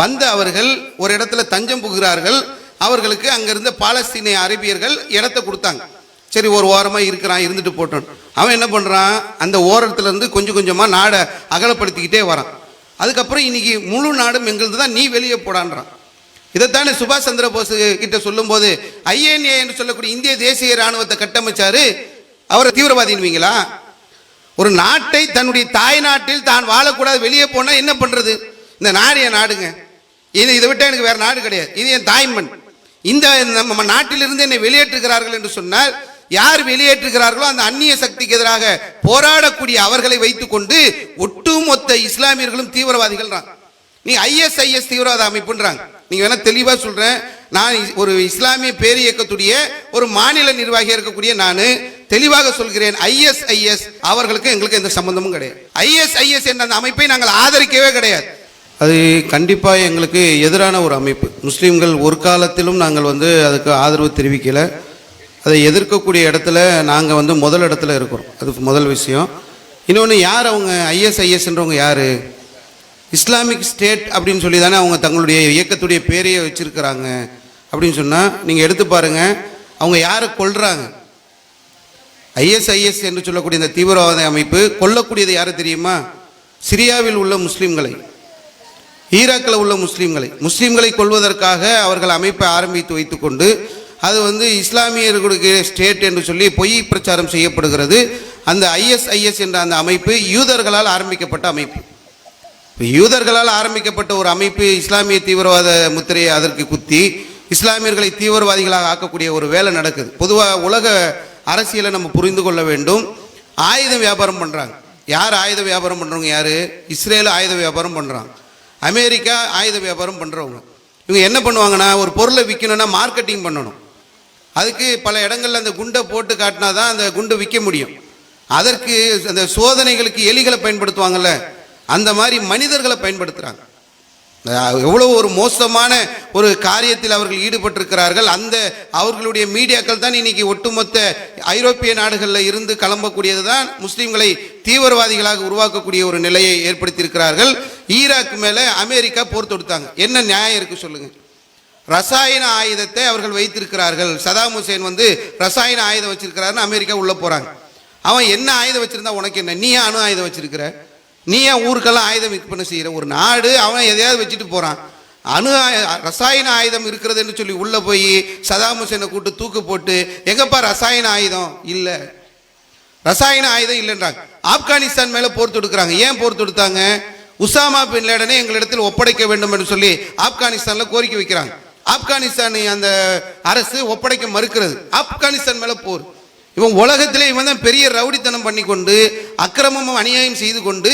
Speaker 2: வந்த அவர்கள் ஒரு இடத்துல தஞ்சம் புகுகிறார்கள். அவர்களுக்கு அங்கிருந்த பாலஸ்தீனிய அரேபியர்கள் இடத்தை கொடுத்தாங்க. சரி, ஒரு ஓரமா இருக்கிறான், இருந்துட்டு போட்டோம். அவன் என்ன பண்றான்? அந்த ஓரத்துல இருந்து கொஞ்சம் கொஞ்சமா நாடை அகலப்படுத்திக்கிட்டே வரான். அதுக்கப்புறம் இன்னைக்கு முழு நாடும் எங்களுக்கு தான், நீ வெளியே போடான்றான். இதைத்தானே சுபாஷ் சந்திர போஸ் கிட்ட சொல்லும் போது ஐஎன்ஏ என்று சொல்லக்கூடிய இந்திய தேசிய ராணுவத்தை கட்டமைச்சாரு. அவரை தீவிரவாதின்வீங்களா? ஒரு நாட்டை தன்னுடைய தாய் நாட்டில் தான் வாழக்கூடாது, வெளியே போனா என்ன பண்றது? இந்த நாடு என் நாடுங்க, இதை விட்டா எனக்கு வேற நாடு கிடையாது, இது என் தாய்மண். இந்த நம்ம நாட்டிலிருந்து என்னை வெளியேற்றுகிறார்கள் என்று சொன்னால், யார் வெளியேற்றுகிறார்களோ அந்த அந்நிய சக்திக்கு எதிராக போராடக்கூடிய அவர்களை வைத்துக் கொண்டு ஒட்டுமொத்த இஸ்லாமியர்களும் தீவிரவாதிகள் தான். நீ ISIS தீவிரவாத அமைப்புன்றாங்க. நீங்க வேணா தெளிவா சொல்றேன், நான் ஒரு இஸ்லாமிய பேர் இயக்கத்துடைய ஒரு மாநில நிர்வாகியா இருக்கக்கூடிய நான் தெளிவாக சொல்கிறேன், ISIS அவர்களுக்கு எங்களுக்கு எந்த சம்பந்தமும் கிடையாது. ISIS என்ற அந்த அமைப்பை நாங்கள் ஆதரிக்கவே கிடையாது. அது கண்டிப்பாக எங்களுக்கு எதிரான ஒரு அமைப்பு. முஸ்லீம்கள் ஒரு காலத்திலும் நாங்கள் வந்து அதுக்கு ஆதரவு தெரிவிக்கலை. அதை எதிர்க்கக்கூடிய இடத்துல நாங்கள் வந்து முதல் இடத்துல இருக்கிறோம். அது முதல் விஷயம். இன்னொன்று, யார் அவங்க ISISன்றவங்க? யார்? இஸ்லாமிக் ஸ்டேட் அப்படின்னு சொல்லி தானே அவங்க தங்களுடைய இயக்கத்துடைய பேரையே வச்சிருக்கிறாங்க. அப்படின்னு சொன்னால் நீங்கள் எடுத்து பாருங்கள், அவங்க யாரை கொல்றாங்க? ISIS என்று சொல்லக்கூடிய இந்த தீவிரவாத அமைப்பு கொல்லக்கூடியது யாரை தெரியுமா? சிரியாவில் உள்ள முஸ்லீம்களை, ஈராக்கில் உள்ள முஸ்லீம்களை கொல்வதற்காக அவர்கள் அமைப்பை ஆரம்பித்து வைத்துக்கொண்டு அது வந்து இஸ்லாமியர்களுக்கு ஸ்டேட் என்று சொல்லி பொய் பிரச்சாரம் செய்யப்படுகிறது. அந்த ISIS என்ற அந்த அமைப்பு யூதர்களால் ஆரம்பிக்கப்பட்ட அமைப்பு. யூதர்களால் ஆரம்பிக்கப்பட்ட ஒரு அமைப்பு இஸ்லாமிய தீவிரவாத முத்திரையை அதற்கு குத்தி இஸ்லாமியர்களை தீவிரவாதிகளாக ஆக்கக்கூடிய ஒரு வேலை நடக்குது. பொதுவாக உலக அரசியலை நம்ம புரிந்து கொள்ள வேண்டும். ஆயுத வியாபாரம் பண்ணுறாங்க. யார் ஆயுத வியாபாரம் பண்ணுறவங்க? யார்? இஸ்ரேல் ஆயுத வியாபாரம் பண்ணுறாங்க, அமெரிக்கா ஆயுத வியாபாரம் பண்ணுறவங்க. இவங்க என்ன பண்ணுவாங்கன்னா, ஒரு பொருளை விற்கணும்னா மார்க்கெட்டிங் பண்ணணும். அதுக்கு பல இடங்களில் அந்த குண்டை போட்டு காட்டினா தான் அந்த குண்டு விற்க முடியும். அதற்கு அந்த சோதனைகளுக்கு எலிகளை பயன்படுத்துவாங்கள்ல, அந்த மாதிரி மனிதர்களை பயன்படுத்துகிறாங்க. எவ்வளோ ஒரு மோசமான ஒரு காரியத்தில் அவர்கள் ஈடுபட்டிருக்கிறார்கள். அந்த அவர்களுடைய மீடியாக்கள் தான் இன்னைக்கு ஒட்டுமொத்த ஐரோப்பிய நாடுகளில் இருந்து கிளம்பக்கூடியது தான் முஸ்லீம்களை தீவிரவாதிகளாக உருவாக்கக்கூடிய ஒரு நிலையை ஏற்படுத்தியிருக்கிறார்கள். ஈராக் மேலே அமெரிக்கா போர் தொடுத்தாங்க. என்ன நியாயம் இருக்கு சொல்லுங்க? ரசாயன ஆயுதத்தை அவர்கள் வைத்திருக்கிறார்கள். சதாம் ஹுசேன் வந்து ரசாயன ஆயுதம் வச்சிருக்கிறாருன்னு அமெரிக்கா உள்ள போறாங்க. அவன் என்ன ஆயுதம் வச்சிருந்தா உனக்கு என்ன? நீ அணு ஆயுதம் வச்சிருக்கிற? நீ ஏன் ஊருக்கெல்லாம் ஆயுதம் விற்பனை செய்கிற? ஒரு நாடு அவன் எதையாவது வச்சுட்டு போகிறான். ரசாயன ஆயுதம் இருக்கிறதுன்னு சொல்லி உள்ளே போய் சதாம் ஹுசேனை கூட்டு தூக்கு போட்டு, எங்கப்பா ரசாயன ஆயுதம்? இல்லை, ரசாயன ஆயுதம் இல்லைன்றாங்க. ஆப்கானிஸ்தான் மேலே போர் தொடுக்கிறாங்க. ஏன் போர் தொடுத்தாங்க? உசாமா பின் லேடனை எங்களிடத்தில் ஒப்படைக்க வேண்டும் என்று சொல்லி ஆப்கானிஸ்தானில் கோரிக்கை வைக்கிறாங்க. ஆப்கானிஸ்தான் அந்த அரசு ஒப்படைக்க மறுக்கிறது. ஆப்கானிஸ்தான் மேலே போர். இவன் உலகத்திலே இவன் தான் பெரிய ரவுடித்தனம் பண்ணி கொண்டு அக்கிரமமும் அநியாயம் செய்து கொண்டு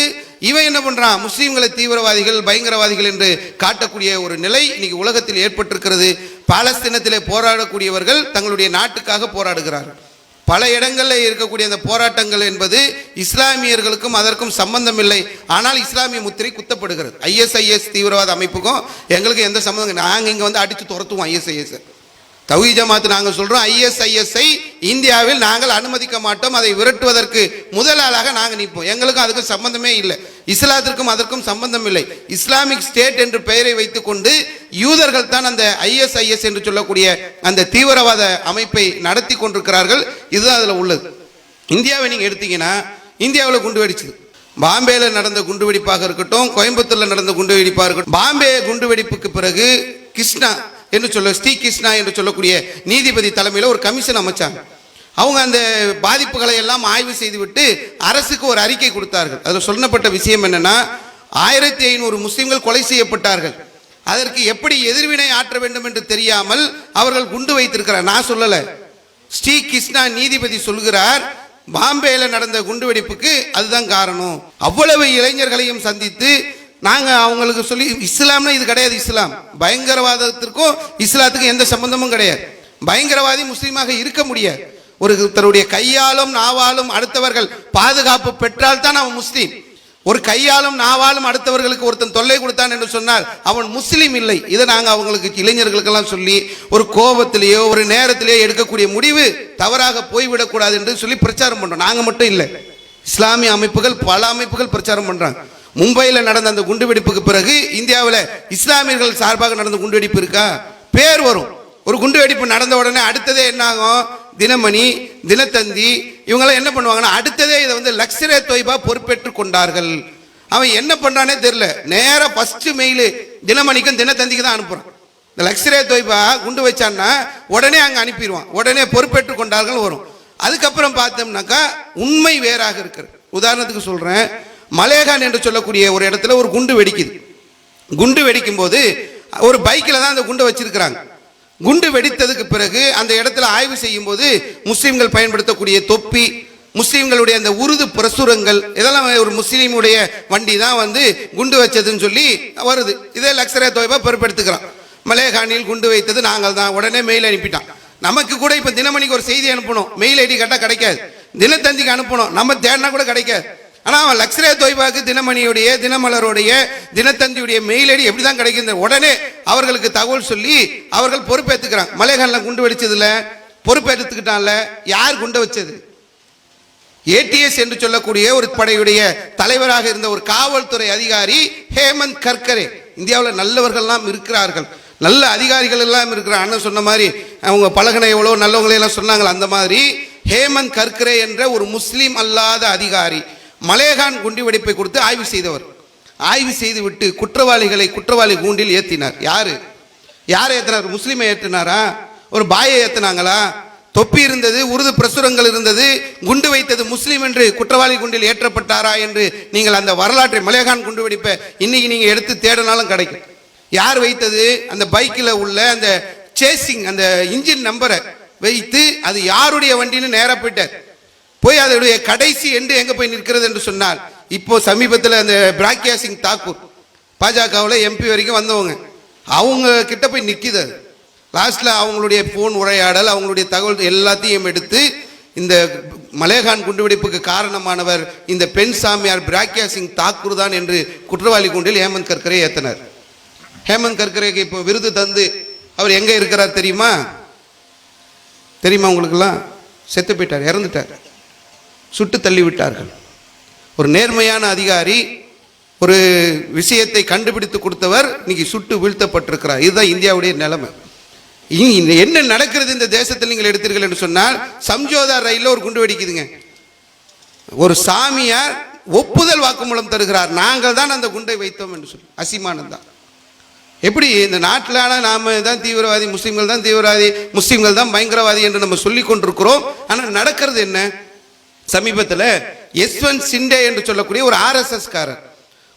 Speaker 2: இவன் என்ன பண்றான்? முஸ்லீம்களை தீவிரவாதிகள், பயங்கரவாதிகள் என்று காட்டக்கூடிய ஒரு நிலை இன்னைக்கு உலகத்தில் ஏற்பட்டிருக்கிறது. பாலஸ்தீனத்திலே போராடக்கூடியவர்கள் தங்களுடைய நாட்டுக்காக போராடுகிறார்கள். பல இடங்களில் இருக்கக்கூடிய அந்த போராட்டங்கள் என்பது இஸ்லாமியர்களுக்கும் அதற்கும் சம்பந்தம் இல்லை. ஆனால் இஸ்லாமிய முத்திரை குத்தப்படுகிறது. ISIS தீவிரவாத அமைப்புக்கும் எங்களுக்கு எந்த சம்பந்தம்? நாங்கள் இங்கே வந்து அடித்து துரத்துவோம் ISIS. தௌஹீத் ஜமாத் நாங்கள் சொல்கிறோம், ISIS-ஐ இந்தியாவில் நாங்கள் அனுமதிக்க மாட்டோம். அதை விரட்டுவதற்கு முதல் ஆளாக நாங்கள் நிற்போம். எங்களுக்கும் அதுக்கும் சம்பந்தமே இல்லை. இஸ்லாத்திற்கும் அதற்கும் சம்பந்தம் இல்லை. இஸ்லாமிக் ஸ்டேட் என்று பெயரை வைத்துக்கொண்டு யூதர்கள் தான் அந்த ISIS என்று சொல்லக்கூடிய அந்த தீவிரவாத அமைப்பை நடத்தி கொண்டிருக்கிறார்கள். இதுதான் அதில் உள்ளது. இந்தியாவை நீங்கள் எடுத்தீங்கன்னா, இந்தியாவில் குண்டு வெடிச்சது. பாம்பேல நடந்த குண்டுவெடிப்பாக இருக்கட்டும், கோயம்புத்தூர்ல நடந்த குண்டுவெடிப்பாக இருக்கட்டும், பாம்பே குண்டுவெடிப்புக்கு பிறகு கிருஷ்ணா என்று ஸ்ரீ கிருஷ்ணா என்று சொல்லக்கூடிய நீதிபதி தலைமையில் ஒரு கமிஷன் அமைச்சாங்க. அவங்க அந்த பாதிப்புகளை எல்லாம் ஆய்வு செய்துவிட்டு அரசுக்கு ஒரு அறிக்கை கொடுத்தார்கள். அதில் சொல்லப்பட்ட விஷயம் என்னன்னா, 1500 முஸ்லிம்கள் கொலை செய்யப்பட்டார்கள். அதற்கு எப்படி எதிர்வினை ஆற்ற வேண்டும் என்று தெரியாமல் அவர்கள் குண்டு வைத்திருக்கிறார். நான் சொல்லலை, ஸ்ரீ கிருஷ்ணா நீதிபதி சொல்கிறார், பாம்பேல நடந்த குண்டுவெடிப்புக்கு அதுதான் காரணம். அவ்வளவு இளைஞர்களையும் சந்தித்து நாங்கள் அவங்களுக்கு சொல்லி, இஸ்லாம்னா இது கிடையாது. இஸ்லாம் பயங்கரவாதத்திற்கும் இஸ்லாத்துக்கும் எந்த சம்பந்தமும் கிடையாது. பயங்கரவாதி முஸ்லீமாக இருக்க முடியாது. ஒருத்தருடைய கையாலும் நாவாலும் அடுத்தவர்கள் பாதுகாப்பு பெற்றால் தான் அவன் முஸ்லீம். ஒரு கையாலும் நாவாலும் அடுத்தவர்களுக்கு ஒருத்தன் தொல்லை கொடுத்தான் என்று சொன்னால் அவன் முஸ்லீம் இல்லை. இதை நாங்கள் அவங்களுக்கு இளைஞர்களுக்கெல்லாம் சொல்லி ஒரு கோபத்திலேயோ ஒரு நேரத்திலேயோ எடுக்கக்கூடிய முடிவு தவறாக போய்விடக்கூடாது என்று சொல்லி பிரச்சாரம் பண்ணுறோம். நாங்கள் மட்டும் இல்லை, இஸ்லாமிய அமைப்புகள் பல அமைப்புகள் பிரச்சாரம் பண்ணுறாங்க. மும்பையில் நடந்த அந்த குண்டுவெடிப்புக்கு பிறகு இந்தியாவில் இஸ்லாமியர்கள் சார்பாக நடந்த குண்டுவெடிப்பு இருக்கா? பேர் வரும். ஒரு குண்டுவெடிப்பு நடந்த உடனே அடுத்ததே என்ன ஆகும்? தினமணி, தினத்தந்தி இவங்கெல்லாம் என்ன பண்ணுவாங்கன்னா, அடுத்ததே இதை வந்து லக்ஸரே தொய்பா பொறுப்பேற்று கொண்டார்கள். அவன் என்ன பண்றானே தெரியல, நேராக ஃபர்ஸ்ட் மெயில் தினமணிக்கும் தினத்தந்திக்கு தான் அனுப்புறான். இந்த லக்ஸரே தொய்பா குண்டு வச்சான்னா உடனே அங்கே அனுப்பிடுவான். உடனே பொறுப்பேற்று கொண்டார்கள் வரும். அதுக்கப்புறம் பார்த்தோம்னாக்கா உண்மை வேறாக இருக்கிறது. உதாரணத்துக்கு சொல்றேன், மலேகான் என்று சொல்லக்கூடிய ஒரு இடத்துல ஒரு குண்டு வெடிக்குது. குண்டு வெடிக்கும் போது ஒரு பைக்கில் தான் அந்த குண்டை வச்சிருக்கிறாங்க. குண்டு வெடித்ததுக்கு பிறகு அந்த இடத்துல ஆய்வு செய்யும் போது முஸ்லீம்கள் பயன்படுத்தக்கூடிய தொப்பி, முஸ்லீம்களுடைய அந்த உருது பிரசுரங்கள், இதெல்லாம் ஒரு முஸ்லீமுடைய வண்டி தான் வந்து குண்டு வச்சதுன்னு சொல்லி வருது. இதே லக்ஸரே தொய்பா பொறுப்பெடுத்துக்கிறான். மலேகானில் குண்டு வைத்தது நாங்கள் தான். உடனே மெயில் அனுப்பிட்டான். நமக்கு கூட இப்போ தினமணிக்கு ஒரு செய்தி அனுப்பணும், மெயில் ஐடி கேட்டால் கிடைக்காது. தினத்தந்திக்கு அனுப்பணும், நம்ம தேடினா கூட கிடைக்காது. ஆனால் அவன் லக்ஸரே தொய்பாக்கு தினமணியுடைய, தினமலருடைய, தினத்தந்தியுடைய மெயில் ஐடி எப்படி தான் கிடைக்குது? உடனே அவர்களுக்கு தகவல் சொல்லி அவர்கள் பொறுப்பேற்றுக்கிறாங்க. மலேகானில் குண்டு வெடிச்சதுல பொறுப்பேற்றுக்கிட்டான்ல, யார் குண்டை வச்சது? ATS என்று சொல்லக்கூடிய ஒரு படையுடைய தலைவராக இருந்த ஒரு காவல்துறை அதிகாரி ஹேமந்த் கர்கரே. இந்தியாவில் நல்லவர்கள்லாம் இருக்கிறார்கள், நல்ல அதிகாரிகள் எல்லாம் இருக்கிறார். அண்ணன் சொன்ன மாதிரி அவங்க பழகின எவ்வளோ நல்லவங்களையெல்லாம் சொன்னாங்களே, அந்த மாதிரி ஹேமந்த் கர்கரே என்ற ஒரு முஸ்லீம் அல்லாத அதிகாரி மலேகான் குண்டு வெடிப்பை கொடுத்து ஆய்வு செய்தவர். ஆய்வு செய்து விட்டு குற்றவாளிகளை குற்றவாளி கூண்டில் ஏற்றினார். யாரை ஏற்றினார்? முஸ்லீமை ஏற்றினாரா? ஒரு பாயை ஏற்றினாங்களா? தொப்பி இருந்தது, உருது பிரசுரங்கள் இருந்தது, குண்டு வைத்தது முஸ்லீம் என்று குற்றவாளி குண்டில் ஏற்றப்பட்டாரா என்று நீங்கள் அந்த வரலாற்றை, மலேகான் குண்டு வெடிப்பை இன்னைக்கு நீங்கள் எடுத்து தேடினாலும் கிடைக்கும். யார் வைத்தது? அந்த பைக்கில் உள்ள அந்த சேசிங், அந்த இன்ஜின் நம்பரை வைத்து அது யாருடைய வண்டின்னு நேராக போயிட்டார். போய் அதனுடைய கடைசி எண்டு எங்க போய் நிற்கிறது என்று சொன்னால், இப்போ சமீபத்தில் அந்த பிராக்யா சிங் தாக்கூர் பாஜகவில் எம்பி வரைக்கும் வந்தவங்க, அவங்க கிட்ட போய் நிற்கிது. லாஸ்ட்ல அவங்களுடைய போன் உரையாடல், அவங்களுடைய தகவல் எல்லாத்தையும் எடுத்து இந்த மலேகான் குண்டுவெடிப்புக்கு காரணமானவர் இந்த பெண் சாமியார் பிராக்யா சிங் தாக்கூர் தான் என்று குற்றவாளி கூண்டில் ஹேமந்த் கர்கரே ஏத்தனர். ஹேமந்த் கர்கரேக்கு இப்போ விருது தந்து அவர் எங்க இருக்கிறார் தெரியுமா? உங்களுக்கெல்லாம்? செத்து போயிட்டார், இறந்துட்டார், சுட்டு தள்ளி விட்டார்கள். ஒரு நேர்மையான அதிகாரி, ஒரு விஷயத்தை கண்டுபிடித்து கொடுத்தவர் இன்னைக்கு சுட்டு வீழ்த்தப்பட்டிருக்கிறார். இதுதான் இந்தியாவுடைய நிலைமை. என்ன நடக்கிறது இந்த தேசத்தில் நீங்கள் எடுத்தீர்கள் என்று சொன்னால், சம்ஜோதா ரயிலில் ஒரு குண்டு வெடிக்குதுங்க. ஒரு சாமியார் ஒப்புதல் வாக்குமூலம் தருகிறார், நாங்கள் தான் அந்த குண்டை வைத்தோம் என்று சொல்லி. அசிமானந்த் தான். எப்படி இந்த நாட்டில் நாம தான் தீவிரவாதி, முஸ்லீம்கள் தான் தீவிரவாதி, முஸ்லீம்கள் தான் பயங்கரவாதி என்று நம்ம சொல்லி கொண்டிருக்கிறோம். ஆனால் நடக்கிறது என்ன? சமீபத்தில் யஸ்வந்த் சிண்டே என்று சொல்லக்கூடிய ஒரு RSS காரர்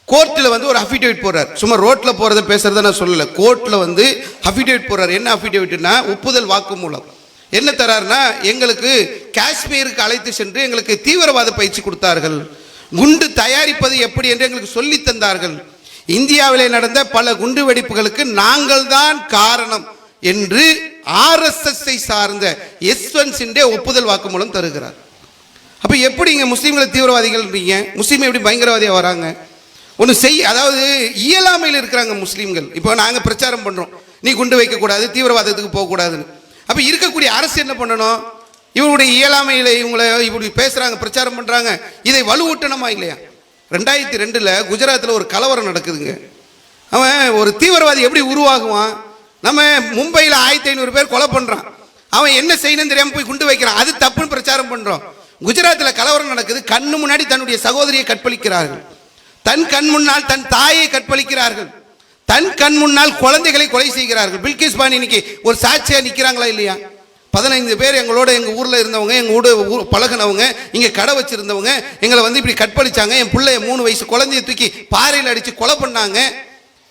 Speaker 2: கோர்ட்டில் வந்து ஒரு அஃபிடேவிட் போடுறார். சும்மா ரோட்டில் போகிறத பேசுறத நான் சொல்லலை, கோர்ட்டில் வந்து அஃபிடேவிட் போடுறார். என்ன அஃபிடேவிட்னா, ஒப்புதல் வாக்குமூலம். என்ன தராருன்னா, எங்களுக்கு காஷ்மீருக்கு அழைத்து சென்று எங்களுக்கு தீவிரவாத பயிற்சி கொடுத்தார்கள், குண்டு தயாரிப்பது எப்படி என்று எங்களுக்கு சொல்லி தந்தார்கள், இந்தியாவிலே நடந்த பல குண்டு வெடிப்புகளுக்கு நாங்கள் தான் காரணம் என்று RSS-ஐ சார்ந்த யஸ்வந்த் சிண்டே ஒப்புதல் வாக்குமூலம் தருகிறார். அப்போ எப்படி இங்கே முஸ்லீம்களை தீவிரவாதிகள், முஸ்லீம் எப்படி பயங்கரவாதியாக வராங்க? ஒன்று அதாவது இயலாமையில் இருக்கிறாங்க முஸ்லீம்கள். இப்போ நாங்கள் பிரச்சாரம் பண்ணுறோம், நீ குண்டு வைக்கக்கூடாது, தீவிரவாதத்துக்கு போகக்கூடாதுன்னு. அப்போ இருக்கக்கூடிய அரசு என்ன பண்ணணும்? இவருடைய இயலாமையில் இவங்களை இப்படி பேசுகிறாங்க, பிரச்சாரம் பண்ணுறாங்க, இதை வலுவூட்டணுமா இல்லையா? 2002 குஜராத்தில் ஒரு கலவரம் நடக்குதுங்க. அவன் ஒரு தீவிரவாதி எப்படி உருவாகுவான்? நம்ம மும்பையில் 1500 பேர் கொலை பண்ணுறான், அவன் என்ன செய்யணும்னு தெரியாமல் போய் குண்டு வைக்கிறான், அது தப்புன்னு பிரச்சாரம் பண்ணுறோம். குஜராத்தில் கலவரம் நடக்குது, கண்ணு முன்னாடி தன்னுடைய சகோதரியை கற்பழிக்கிறார்கள், தன் கண் முன்னால் தன் தாயை கற்பழிக்கிறார்கள், தன் கண் முன்னால் குழந்தைகளை கொலை செய்கிறார்கள். பில்கிஸ் பானி இன்னைக்கு ஒரு சாட்சியா நிற்கிறாங்களா இல்லையா? 15 பேர் எங்களோட எங்கள் ஊரில் இருந்தவங்க, எங்களோட பழகினவங்க, இங்கே கடை வச்சிருந்தவங்க, எங்களை வந்து இப்படி கற்பழிச்சாங்க, என் பிள்ளைய 3 வயசு குழந்தைய தூக்கி பாறையில் அடித்து கொலை பண்ணாங்க.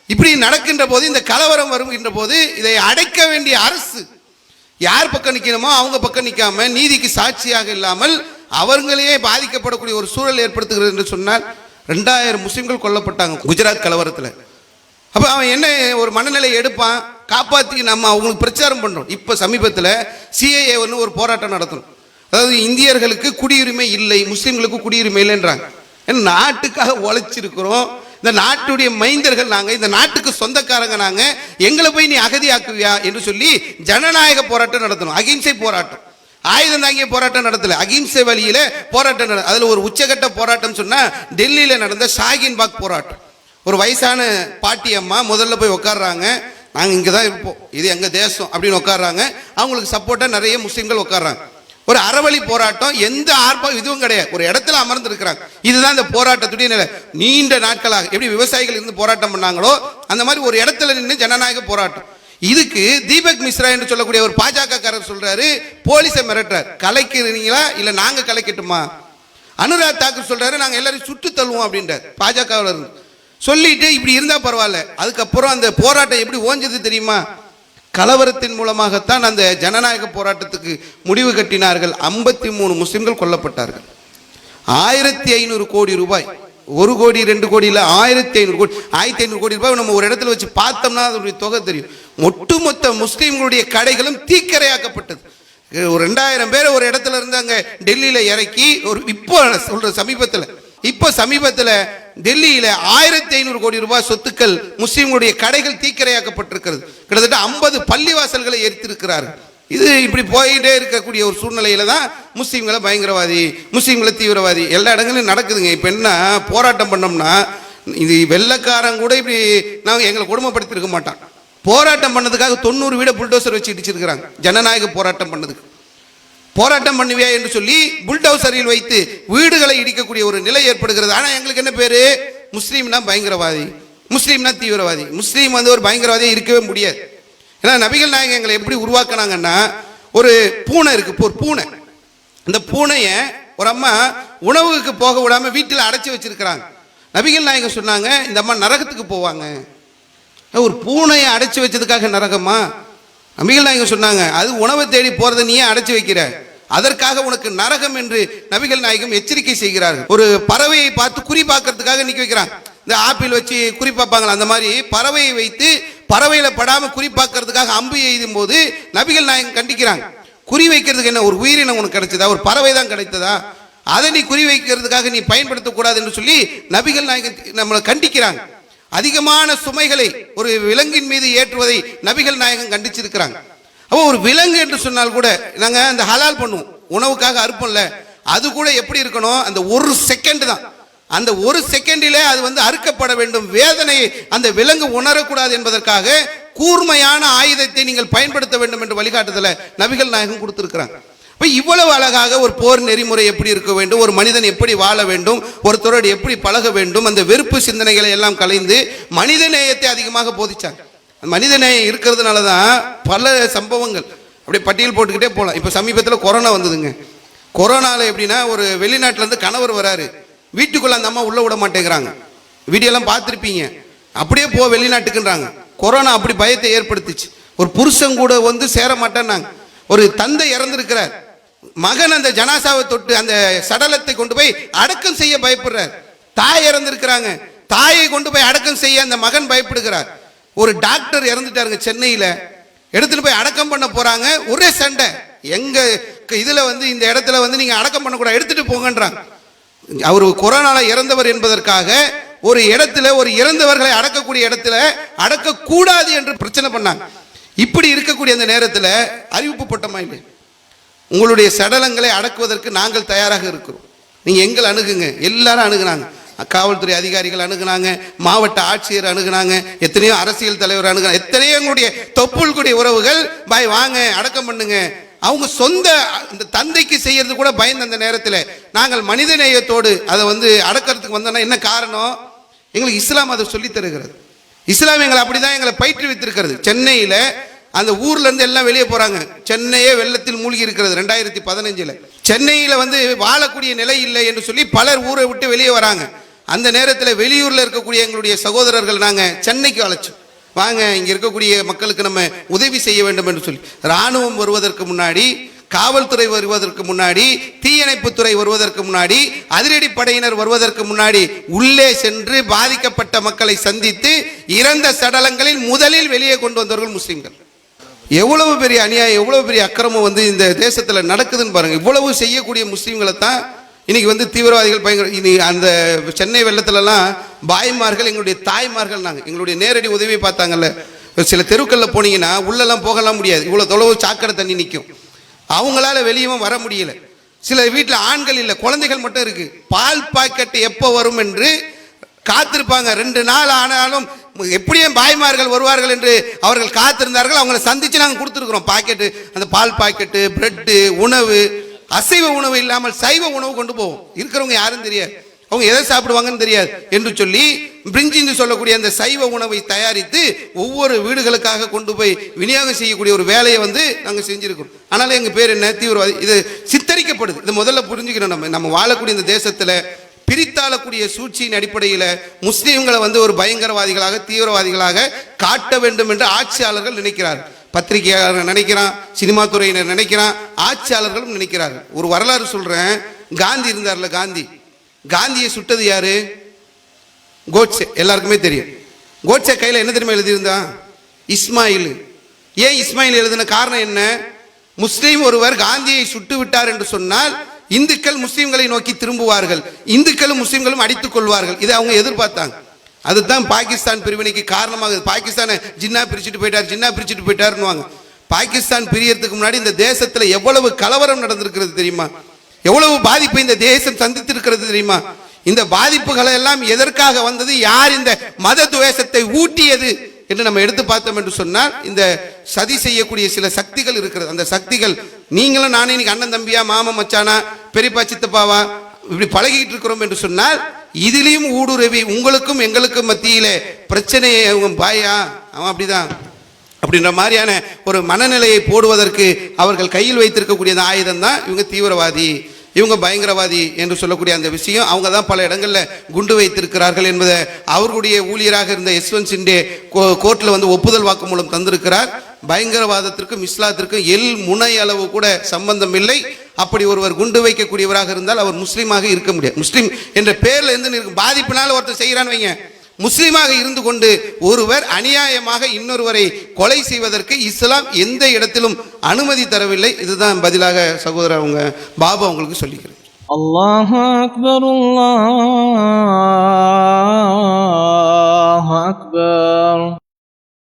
Speaker 2: இப்படி நடக்கின்ற போது, இந்த கலவரம் வருகின்ற போது, இதை அடைக்க வேண்டிய அரசு யார் பக்கம் நிற்கணுமோ அவங்க பக்கம் நிற்காம, நீதிக்கு சாட்சியாக இல்லாமல் அவர்களையே பாதிக்கப்படக்கூடிய ஒரு சூழல் ஏற்படுத்துகிறது என்று சொன்னால், 2000 முஸ்லிம்கள் கொல்லப்பட்டாங்க குஜராத் கலவரத்தில். அப்போ அவன் என்ன ஒரு மனநிலை எடுப்பான்? காப்பாற்றி நம்ம அவங்களுக்கு பிரச்சாரம் பண்ணுறோம். இப்போ சமீபத்தில் CAA ஒரு போராட்டம் நடத்தணும். அதாவது இந்தியர்களுக்கு குடியுரிமை இல்லை, முஸ்லீம்களுக்கு குடியுரிமை இல்லைன்றாங்க. ஏன்னா நாட்டுக்காக உழைச்சிருக்கிறோம், இந்த நாட்டுடைய மைந்தர்கள் நாங்கள், இந்த நாட்டுக்கு சொந்தக்காரங்க நாங்கள், எங்களை போய் நீ அகதியாக்குவியா என்று சொல்லி ஜனநாயக போராட்டம் நடத்தணும். அகிம்சை போராட்டம், ஆயுதம் தாங்கிய போராட்டம் நடத்தல, அகிம்சை வழியில போராட்டம் நடத்த. அதுல ஒரு உச்சகட்ட போராட்டம் சொன்னா டெல்லியில நடந்த ஷாகின் பாக் போராட்டம். ஒரு வயசான பாட்டி அம்மா முதல்ல போய் உட்கார்றாங்க, நாங்கள் இங்கே தான் இருப்போம், இது எங்கள் தேசம் அப்படின்னு உட்கார்றாங்க. அவங்களுக்கு சப்போர்ட்டாக நிறைய முஸ்லீம்கள் உட்கார்றாங்க. ஒரு அறவழி போராட்டம், எந்த ஆர்ப்பாட்டம் இதுவும் கிடையாது, ஒரு இடத்துல அமர்ந்திருக்கிறாங்க. இதுதான் இந்த போராட்டத்துடைய நிலை. நீண்ட நாட்களாக எப்படி விவசாயிகள் இருந்து போராட்டம் பண்ணாங்களோ அந்த மாதிரி ஒரு இடத்துல நின்று ஜனநாயக போராட்டம். இதுக்கு தீபக் மிஸ்ரா என்று சொல்லக்கூடிய ஒரு பாஜக காரர் சொல்றாரு, போலீஸை மிரட்டுறாரு, கலைக்கிறீங்களா இல்லை நாங்கள் கலைக்கட்டுமா? அனுராக் தாக்கூர் சொல்றாரு, நாங்கள் எல்லாரும் சுட்டு தள்ளுவோம் அப்படின்றார் பாஜகவில் இருந்து. சொல்லிட்டு இப்படி இருந்தா பரவாயில்ல. அதுக்கப்புறம் அந்த போராட்டம் எப்படி ஓஞ்சது தெரியுமா? கலவரத்தின் மூலமாகத்தான் அந்த ஜனநாயக போராட்டத்துக்கு முடிவு கட்டினார்கள். 53 முஸ்லிம்கள் கொல்லப்பட்டார்கள். 1500 கோடி ரூபாய், 1 கோடி 2 கோடி இல்லை, 1500 கோடி, 1500 கோடி ரூபாய் நம்ம ஒரு இடத்துல வச்சு பார்த்தோம்னா அதனுடைய தொகை தெரியும். ஒட்டுமொத்த முஸ்லீம்களுடைய கடைகளும் தீக்கரையாக்கப்பட்டது. ஒரு 2000 பேர் ஒரு இடத்துல இருந்தாங்க டெல்லியில இறக்கி. ஒரு இப்போ சொல்ற சமீபத்தில் டெல்லியில 1500 கோடி ரூபாய் சொத்துக்கள், முஸ்லீம்களுடைய கடைகள் தீக்கிரையாக்கப்பட்டிருக்கிறது. கிட்டத்தட்ட 50 பள்ளிவாசல்களை எரித்திருக்கிறார்கள். இது இப்படி போயிட்டே இருக்கக்கூடிய ஒரு சூழ்நிலையில தான் முஸ்லீம்களை பயங்கரவாதி, முஸ்லீம்களை தீவிரவாதி எல்லா இடங்களிலும் நடக்குதுங்க. இப்போ என்ன போராட்டம் பண்ணோம்னா, இது வெள்ளக்காரன் கூட இப்படி நாங்கள் எங்களை கொடுமைப்படுத்திருக்க மாட்டான். போராட்டம் பண்ணதுக்காக 90 வீட புல்டோசர் வச்சு இடிச்சிருக்கிறாங்க. ஜனநாயக போராட்டம் பண்ணதுக்கு போராட்டம் பண்ணுவியா என்று சொல்லி புல்டோசரில் வைத்து வீடுகளை இடிக்கக்கூடிய ஒரு நிலை ஏற்படுகிறது. ஆனால் எங்களுக்கு என்ன பேரு? முஸ்லீம்னா பயங்கரவாதி, முஸ்லீம்னா தீவிரவாதி. முஸ்லீம் வந்து ஒரு பயங்கரவாதியாக இருக்கவே முடியாது. ஏன்னா நபிகள் நாயகம் எங்களை எப்படி உருவாக்குனாங்கன்னா, ஒரு பூனை இருக்கு, ஒரு பூனை. அந்த பூனையை ஒரு அம்மா உணவுக்கு போக விடாம வீட்டில் அடைச்சி வச்சிருக்கிறாங்க. நபிகள் நாயகம் சொன்னாங்க, இந்த அம்மா நரகத்துக்கு போவாங்க. ஒரு பூனையை அடைச்சி வச்சதுக்காக நரகமா? நபிகள் நாயகம் சொன்னாங்க, அது உணவை தேடி போறதை நீ ஏன் அடைச்சி வைக்கிற? அதற்காக உனக்கு நரகம் என்று நபிகள் நாயகம் எச்சரிக்கை செய்கிறார்கள். ஒரு பறவையை பார்த்து குறி பார்க்கறதுக்காக நிக்க வைக்கிறாங்க. இந்த ஆப்பிள் வச்சு குறி பார்ப்பாங்களா, அந்த மாதிரி பறவையை வைத்து பறவையில படாம குறி பார்க்கறதுக்காக அம்பு எய்தும் போது நபிகள் நாயகம் கண்டிக்கிறாங்க. குறி வைக்கிறதுக்கு என்ன ஒரு உயிரினம் உனக்கு கிடைச்சதா, ஒரு பறவை தான் கிடைத்ததா, அதை நீ குறி வைக்கிறதுக்காக நீ பயன்படுத்தக்கூடாது என்று சொல்லி நபிகள் நாயகம் நம்மளை கண்டிக்கிறாங்க. அதிகமான சுமைகளை ஒரு விலங்கின் மீது ஏற்றுவதை நபிகள் நாயகம் கண்டிச்சிருக்கிறாங்க. அப்போ ஒரு விலங்கு என்று சொன்னால் கூட நாங்க அந்த ஹலால் பண்ணுவோம், உணவுக்காக அறுப்போம்ல, அது கூட எப்படி இருக்கணும், அந்த ஒரு செகண்ட் தான், அந்த ஒரு செகண்டிலே அது வந்து அறுக்கப்பட வேண்டும். வேதனையை அந்த விலங்கு உணரக்கூடாது என்பதற்காக கூர்மையான ஆயுதத்தை நீங்கள் பயன்படுத்த வேண்டும் என்று வழிகாட்டுதலை நபிகள் நாயகம் கொடுத்திருக்கிறாங்க. இப்போ இவ்வளவு அழகாக ஒரு போர் நெறிமுறை எப்படி இருக்க வேண்டும், ஒரு மனிதன் எப்படி வாழ வேண்டும், ஒருத்தரோடு எப்படி பழக வேண்டும், அந்த வெறுப்பு சிந்தனைகளை எல்லாம் கலைந்து மனித நேயத்தை அதிகமாக போதிச்சாங்க. மனித நேயம் இருக்கிறதுனால தான் பல சம்பவங்கள் அப்படியே பட்டியல் போட்டுக்கிட்டே போகலாம். இப்போ சமீபத்தில் கொரோனா வந்ததுங்க. கொரோனாவில் எப்படின்னா, ஒரு வெளிநாட்டிலேருந்து கணவர் வராரு, வீட்டுக்குள்ள அந்த அம்மா உள்ள விட மாட்டேங்கிறாங்க. வீடியோலாம் பார்த்துருப்பீங்க. அப்படியே வெளிநாட்டுக்குன்றாங்க. கொரோனா அப்படி பயத்தை ஏற்படுத்திச்சு. ஒரு புருஷன் கூட வந்து சேர மாட்டேன்னாங்க. ஒரு தந்தை இறந்திருக்கிறார், மகன் அந்த ஜனாசாவை தொட்டு அந்த சடலத்தை கொண்டு போய் அடக்கம் செய்ய பயப்படுறார். தாய் இறந்திருக்கிறாங்க, தாயை கொண்டு போய் அடக்கம் செய்ய அந்த மகன் பயப்படுகிறார். ஒரு டாக்டர் இறந்துட்டாருங்க சென்னையில, எடுத்துட்டு போய் அடக்கம் பண்ண போறாங்க. ஒரே சண்டை, எங்க இதுல வந்து இந்த இடத்துல வந்து நீங்க அடக்கம் பண்ணக்கூடாது, எடுத்துட்டு போங்கன்றாங்க. அவர் கொரோனால இறந்தவர் என்பதற்காக ஒரு இடத்துல ஒரு இறந்தவர்களை அடக்கக்கூடிய இடத்துல அடக்கக்கூடாது என்று பிரச்சனை பண்ணாங்க. இப்படி இருக்கக்கூடிய அந்த நேரத்தில் அறிவிப்பு போட்டமா இல்லை, உங்களுடைய சடலங்களை அடக்குவதற்கு நாங்கள் தயாராக இருக்கிறோம், நீங்க எங்களை அணுகுங்க. எல்லாரும் அணுகுனாங்க. காவல்துறை அதிகாரிகள் அணுகுனாங்க, மாவட்ட ஆட்சியர் அணுகுனாங்க, எத்தனையோ அரசியல் தலைவர் அணுகுனாங்க, எத்தனையோ எங்களுடைய தொப்புள்குடைய உறவுகள் பாய் வாங்க அடக்கம் பண்ணுங்க. அவங்க சொந்த இந்த தந்தைக்கு செய்யறது கூட பயந்து அந்த நேரத்தில் நாங்கள் மனித நேயத்தோடு அதை வந்து அடக்கிறதுக்கு வந்தோம்னா என்ன காரணம், எங்களுக்கு இஸ்லாம் அதை சொல்லி தருகிறது. இஸ்லாம் எங்களை அப்படிதான் எங்களை பயிற்றுவித்திருக்கிறது. சென்னையில் அந்த ஊர்ல இருந்து எல்லாம் வெளியே போறாங்க. சென்னையே வெள்ளத்தில் மூழ்கி இருக்கிறது 2015. சென்னையில் வந்து வாழக்கூடிய நிலை இல்லை என்று சொல்லி பலர் ஊரை விட்டு வெளியே வராங்க. அந்த நேரத்தில் வெளியூர்ல இருக்கக்கூடிய எங்களுடைய சகோதரர்கள் நாங்க சென்னைக்கு அழைச்சோம், வாங்க இங்க இருக்கக்கூடிய மக்களுக்கு நம்ம உதவி செய்ய வேண்டும் என்று சொல்லி. இராணுவம் வருவதற்கு முன்னாடி, காவல்துறை வருவதற்கு முன்னாடி, தீயணைப்புத்துறை வருவதற்கு முன்னாடி, அதிரடி படையினர் வருவதற்கு முன்னாடி உள்ளே சென்று பாதிக்கப்பட்ட மக்களை சந்தித்து இறந்த சடலங்களில் முதலில் வெளியே கொண்டு வந்தவர்கள் முஸ்லிம்கள். எவ்வளவு பெரிய அநியாயம், எவ்வளவு பெரிய அக்கிரமம் வந்து இந்த தேசத்தில் நடக்குதுன்னு பாருங்க. இவ்வளவு செய்யக்கூடிய முஸ்லிம்களை தான் இன்னைக்கு வந்து தீவிரவாதிகள் பயங்கர. இனி அந்த சென்னை வெள்ளத்துலலாம் பாய்மார்கள் எங்களுடைய தாய்மார்கள், நாங்கள் எங்களுடைய நேரடி உதவியை பார்த்தாங்கல்ல. சில தெருக்களில் போனீங்கன்னா உள்ளெல்லாம் போகலாம் முடியாது, இவ்வளோ தொலைவு சாக்கடை தண்ணி நிற்கும், அவங்களால வெளியவும் வர முடியல. சில வீட்டில் ஆண்கள் இல்லை, குழந்தைகள் மட்டும் இருக்கு. பால் பாக்கெட் எப்போ வரும் என்று காத்திருப்பாங்க. 2 நாள் ஆனாலும் எப்படியும் பாய்மார்கள் வருவார்கள் என்று அவர்கள் காத்திருந்தார்கள். அவங்களை சந்திச்சு நாங்கள் கொடுத்துருக்குறோம் பாக்கெட்டு, அந்த பால் பாக்கெட்டு, பிரெட்டு, உணவு. அசைவ உணவு இல்லாமல் சைவ உணவு கொண்டு போவோம். இருக்கிறவங்க யாரும் தெரியாது, அவங்க எதை சாப்பிடுவாங்கன்னு தெரியாது என்று சொல்லி பிரிஞ்சின்னு சொல்லக்கூடிய அந்த சைவ உணவை தயாரித்து ஒவ்வொரு வீடுகளுக்காக கொண்டு போய் விநியோகம் செய்யக்கூடிய ஒரு வேலையை வந்து நாங்கள் செஞ்சிருக்கிறோம். ஆனாலும் எங்கள் பேர் என்ன, தீவிரவாதி. இது சித்தரிக்கப்படுது. இது முதல்ல புரிஞ்சுக்கணும். நம்ம வாழக்கூடிய இந்த தேசத்தில் பிரித்தாளக்கூடிய சூழ்ச்சியின் அடிப்படையில் முஸ்லீம்களை வந்து ஒரு பயங்கரவாதிகளாக, தீவிரவாதிகளாக காட்ட வேண்டும் என்று ஆட்சியாளர்கள் நினைக்கிறார்கள். பத்திரிகையாளர்கள் நினைக்கிறான், சினிமா துறையினர் நினைக்கிறான், ஆட்சியாளர்களும் நினைக்கிறார்கள். ஒரு வரலாறு சொல்றேன். காந்தி இருந்தார்ல, காந்தியை சுட்டது யாரு? கோட்சே. எல்லாருக்குமே தெரியும். கோட்சே கையில் என்ன தெரியுமா எழுதியிருந்தான்? இஸ்மாயில். ஏன் இஸ்மாயில் எழுதின காரணம் என்ன? முஸ்லீம் ஒருவர் காந்தியை சுட்டு விட்டார் என்று சொன்னால் இந்துக்கள் முஸ்லீம்களை நோக்கி திரும்புவார்கள், இந்துக்களும் முஸ்லீம்களும் அடித்துக் கொள்வார்கள். இதை அவங்க எதிர்பார்த்தாங்க. அதுதான் பாகிஸ்தான் பிரிவினைக்கு காரணமாக. பாகிஸ்தானை ஜின்னா பிரிச்சுட்டு போயிட்டாருன்னு. பாகிஸ்தான் பிரியறதுக்கு முன்னாடி இந்த தேசத்துல எவ்வளவு கலவரம் நடந்திருக்கிறது தெரியுமா? எவ்வளவு பாதிப்பை இந்த தேசம் சந்தித்திருக்கிறது தெரியுமா? இந்த பாதிப்புகளை எல்லாம் எதற்காக வந்தது? யார் இந்த மத துவேஷத்தை ஊட்டியது என்று நம்ம எடுத்து பார்த்தோம் என்று சொன்னால் இந்த சதி செய்யக்கூடிய சில சக்திகள் இருக்கிறது. அந்த சக்திகள் நீங்களும் நானே இன்னைக்கு அண்ணன் தம்பியா, மாமா மச்சானா, பெரியப்பா சித்தப்பாவா இப்படி பழகிட்டு இருக்கிறோம் என்று சொன்னால் இதிலையும் ஊடுருவி உங்களுக்கும் எங்களுக்கும் மத்தியிலே பிரச்சனையை பாயா அவன் அப்படிதான் அப்படின்ற மாதிரியான ஒரு மனநிலையை போடுவதற்கு அவர்கள் கையில் வைத்திருக்கக்கூடிய அந்த ஆயுதம் தான் இவங்க தீவிரவாதி, இவங்க பயங்கரவாதி என்று சொல்லக்கூடிய அந்த விஷயம். அவங்க தான் பல இடங்களில் குண்டு வைத்திருக்கிறார்கள் என்பதை அவர்களுடைய ஊழியராக இருந்த யஸ்வந்த் சிண்டே கோர்ட்டில் வந்து ஒப்புதல் வாக்குமூலம் தந்திருக்கிறார். பயங்கரவாதத்திற்கும் இஸ்லாத்திற்கும் முனை அளவு கூட சம்பந்தம் இல்லை. அப்படி ஒருவர் குண்டு வைக்கக்கூடியவராக இருந்தால் அவர் முஸ்லீமாக இருக்க முடியாது. முஸ்லீம் என்ற பேர்ல இருந்து பாதிப்பினால் ஒருத்தர் செய்கிறான்னு வைங்க, முஸ்லீமாக இருந்து கொண்டு ஒருவர் அநியாயமாக இன்னொருவரை கொலை செய்வதற்கு இஸ்லாம் எந்த இடத்திலும் அனுமதி தரவில்லை. இதுதான் பதிலாக சகோதரர் அவங்க பாபா உங்களுக்கு சொல்லிக்கிறேன்.
Speaker 3: அல்லாஹு அக்பர், அல்லாஹு அக்பர்.